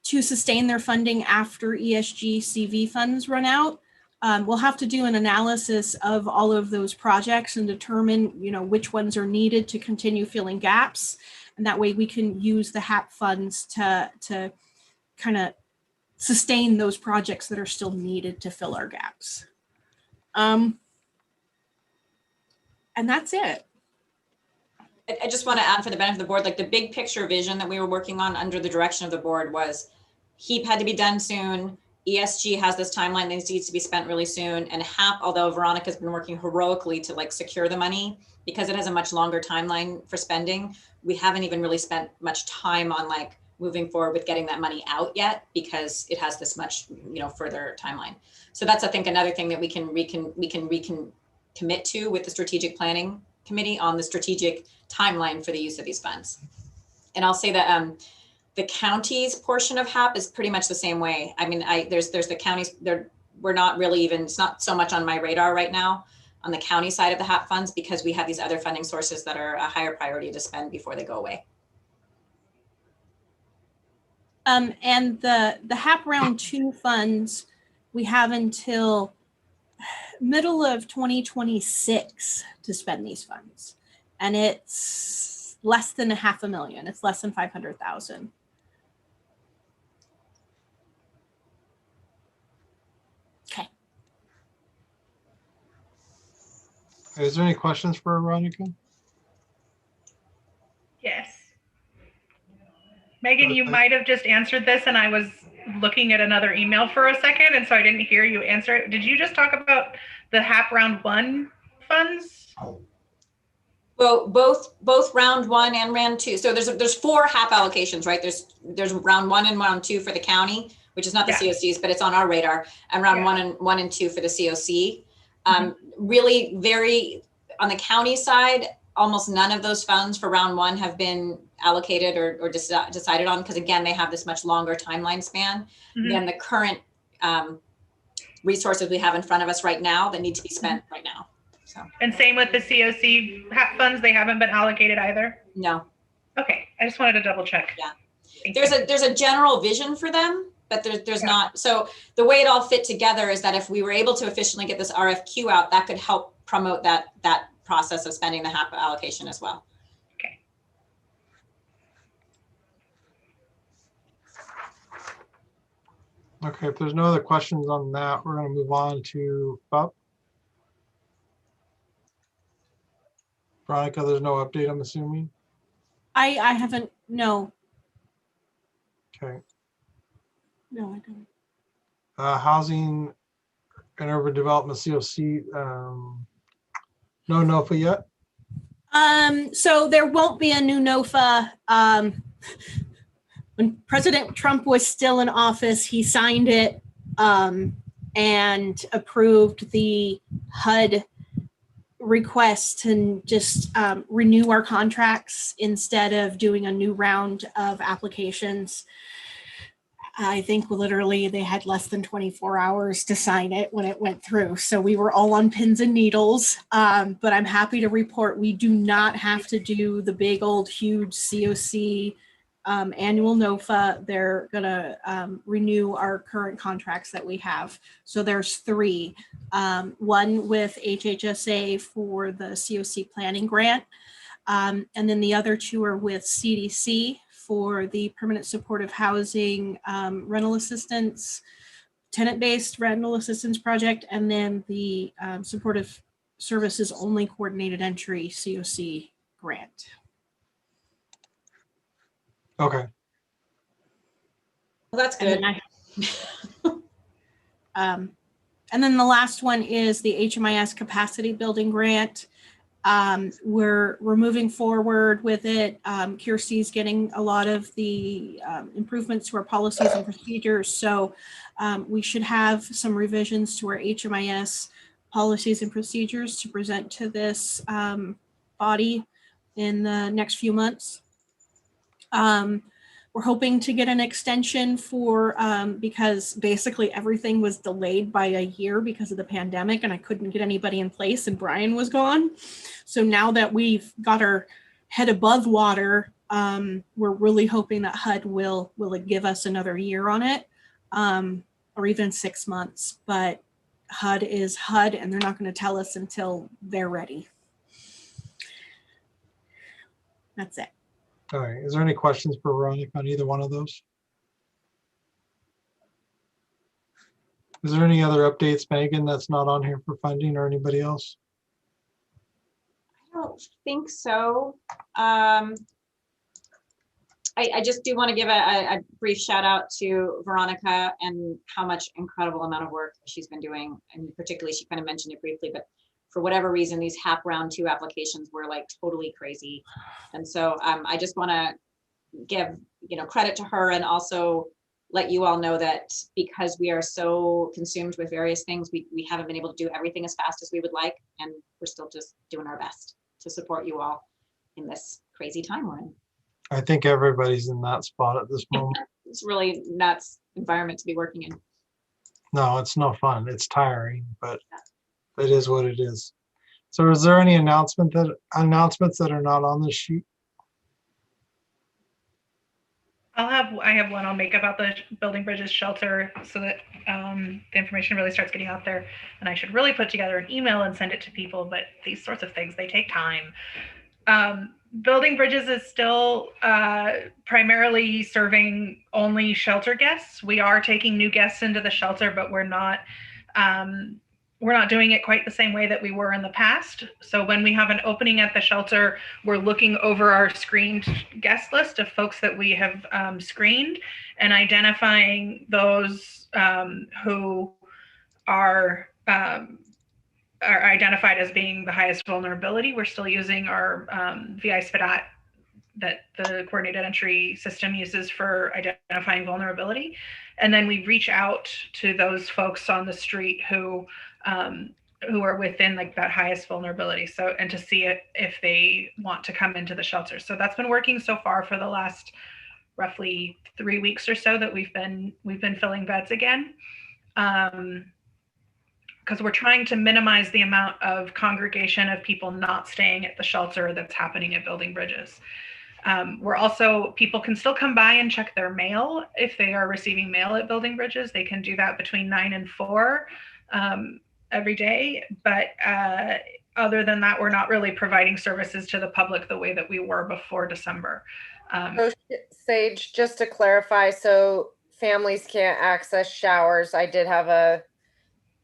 to sustain their funding after ESG-CV funds run out. We'll have to do an analysis of all of those projects and determine, which ones are needed to continue filling gaps. And that way we can use the HAP funds to kind of sustain those projects that are still needed to fill our gaps. And that's it. I just want to add, for the benefit of the board, like the big picture vision that we were working on under the direction of the board was HEAP had to be done soon. ESG has this timeline that needs to be spent really soon. And HAP, although Veronica's been working heroically to secure the money, because it has a much longer timeline for spending, we haven't even really spent much time on moving forward with getting that money out yet, because it has this much, further timeline. So that's, I think, another thing that we can commit to with the strategic planning committee on the strategic timeline for the use of these funds. And I'll say that the county's portion of HAP is pretty much the same way. I mean, there's the counties, we're not really even, it's not so much on my radar right now on the county side of the HAP funds, because we have these other funding sources that are a higher priority to spend before they go away. And the HAP Round 2 funds, we have until middle of 2026 to spend these funds. And it's less than $500,000. It's less than 500,000. Okay. Is there any questions for Veronica? Yes. Megan, you might have just answered this, and I was looking at another email for a second, and so I didn't hear you answer it. Did you just talk about the HAP Round 1 funds? Well, both Round 1 and Round 2. So there's 4 HAP allocations, right? There's Round 1 and Round 2 for the county, which is not the COCs, but it's on our radar, and Round 1 and 2 for the COC. Really very, on the county side, almost none of those funds for Round 1 have been allocated or decided on, because again, they have this much longer timeline span than the current resources we have in front of us right now that need to be spent right now. So. And same with the COC HAP funds, they haven't been allocated either? No. Okay, I just wanted to double check. Yeah. There's a general vision for them, but there's not. So the way it all fit together is that if we were able to efficiently get this RFQ out, that could help promote that process of spending the HAP allocation as well. Okay. Okay, if there's no other questions on that, we're going to move on to FUP. Veronica, there's no update, I'm assuming? I haven't, no. Okay. No, I don't. Housing and Urban Development COC, no NOFA yet? So there won't be a new NOFA when President Trump was still in office, he signed it and approved the HUD request to just renew our contracts instead of doing a new round of applications. I think literally they had less than 24 hours to sign it when it went through. So we were all on pins and needles. But I'm happy to report we do not have to do the big old huge COC annual NOFA. They're going to renew our current contracts that we have. So there's 3. One with HHSA for the COC planning grant. And then the other 2 are with CDC for the permanent supportive housing rental assistance, tenant-based rental assistance project, and then the supportive services only coordinated entry COC grant. Okay. Well, that's good. And then the last one is the HMIS capacity building grant. We're moving forward with it. Kirsty's getting a lot of the improvements to our policies and procedures. So we should have some revisions to our HMIS policies and procedures to present to this body in the next few months. We're hoping to get an extension for, because basically everything was delayed by a year because of the pandemic and I couldn't get anybody in place and Brian was gone. So now that we've got our head above water, we're really hoping that HUD will give us another year on it, or even 6 months. But HUD is HUD and they're not going to tell us until they're ready. That's it. All right. Is there any questions for Veronica on either one of those? Is there any other updates, Megan, that's not on here for funding or anybody else? I don't think so. I just do want to give a brief shout out to Veronica and how much incredible amount of work she's been doing. And particularly, she kind of mentioned it briefly, but for whatever reason, these HAP round 2 applications were like totally crazy. And so I just want to give, credit to her and also let you all know that because we are so consumed with various things, we haven't been able to do everything as fast as we would like. And we're still just doing our best to support you all in this crazy time we're in. I think everybody's in that spot at this moment. It's really nuts environment to be working in. No, it's no fun. It's tiring, but it is what it is. So is there any announcements that are not on this sheet? I have one I'll make about the Building Bridges shelter so that the information really starts getting out there. And I should really put together an email and send it to people, but these sorts of things, they take time. Building Bridges is still primarily serving only shelter guests. We are taking new guests into the shelter, but we're not doing it quite the same way that we were in the past. So when we have an opening at the shelter, we're looking over our screened guest list of folks that we have screened and identifying those who are identified as being the highest vulnerability. We're still using our VI-SPDAT that the coordinated entry system uses for identifying vulnerability. And then we reach out to those folks on the street who are within like that highest vulnerability. So, and to see if they want to come into the shelter. So that's been working so far for the last roughly 3 weeks or so that we've been filling beds again. Because we're trying to minimize the amount of congregation of people not staying at the shelter that's happening at Building Bridges. We're also, people can still come by and check their mail if they are receiving mail at Building Bridges. They can do that between 9 and 4 every day. But other than that, we're not really providing services to the public the way that we were before December. So Sage, just to clarify, so families can't access showers. I did have a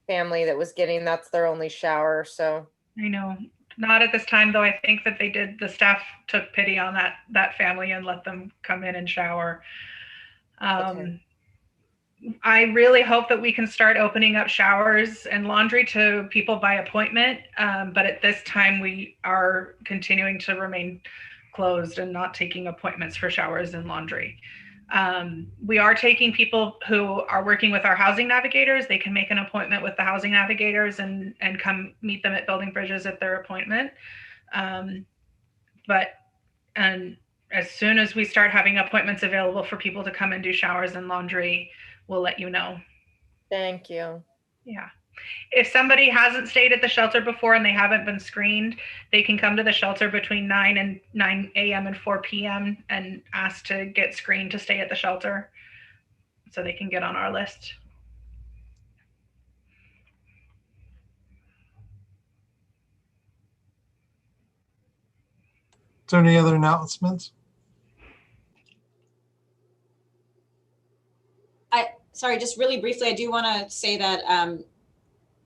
family that was getting, that's their only shower. So I know, not at this time though. I think that the staff took pity on that family and let them come in and shower. Okay. I really hope that we can start opening up showers and laundry to people by appointment. But at this time we are continuing to remain closed and not taking appointments for showers and laundry. We are taking people who are working with our housing navigators. They can make an appointment with the housing navigators and come meet them at Building Bridges at their appointment. And as soon as we start having appointments available for people to come and do showers and laundry, we'll let you know. Thank you. Yeah. If somebody hasn't stayed at the shelter before and they haven't been screened, they can come to the shelter between 9 a.m. and 4 p.m. and ask to get screened to stay at the shelter so they can get on our list. Is there any other announcements? Sorry, just really briefly, I do want to say that, and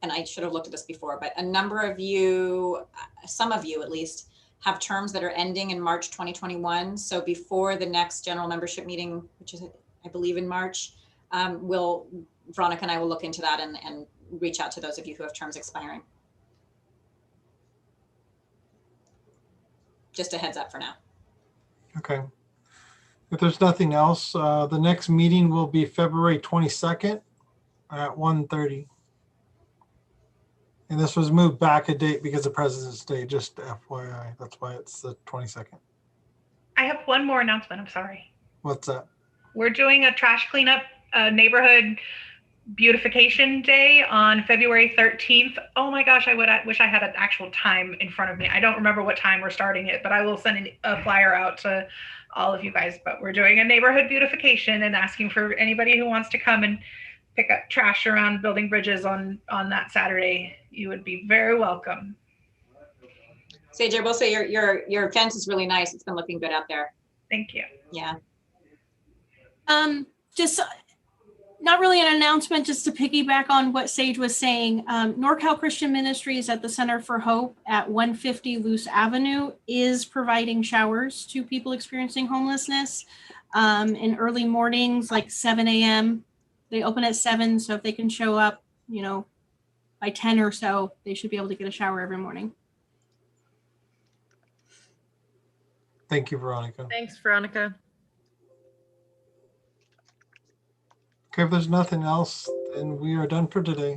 I should have looked at this before, but a number of you, some of you at least, have terms that are ending in March 2021. So before the next general membership meeting, which is, I believe, in March, Veronica and I will look into that and reach out to those of you who have terms expiring. Just a heads up for now. Okay. If there's nothing else, the next meeting will be February 22nd at 1:30. And this was moved back a date because of President's Day, just FYI. That's why it's the 22nd. I have one more announcement. I'm sorry. What's that? We're doing a trash cleanup neighborhood beautification day on February 13th. Oh my gosh, I wish I had an actual time in front of me. I don't remember what time we're starting it, but I will send a flyer out to all of you guys. But we're doing a neighborhood beautification and asking for anybody who wants to come and pick up trash around Building Bridges on that Saturday. You would be very welcome. Sage, I will say your fence is really nice. It's been looking good out there. Thank you. Yeah. Just not really an announcement, just to piggyback on what Sage was saying. NorCal Christian Ministries at the Center for Hope at 150 Luce Avenue is providing showers to people experiencing homelessness in early mornings, like 7 a.m. They open at 7, so if they can show up, by 10 or so, they should be able to get a shower every morning. Thank you, Veronica. Thanks, Veronica. Okay, if there's nothing else, then we are done for today.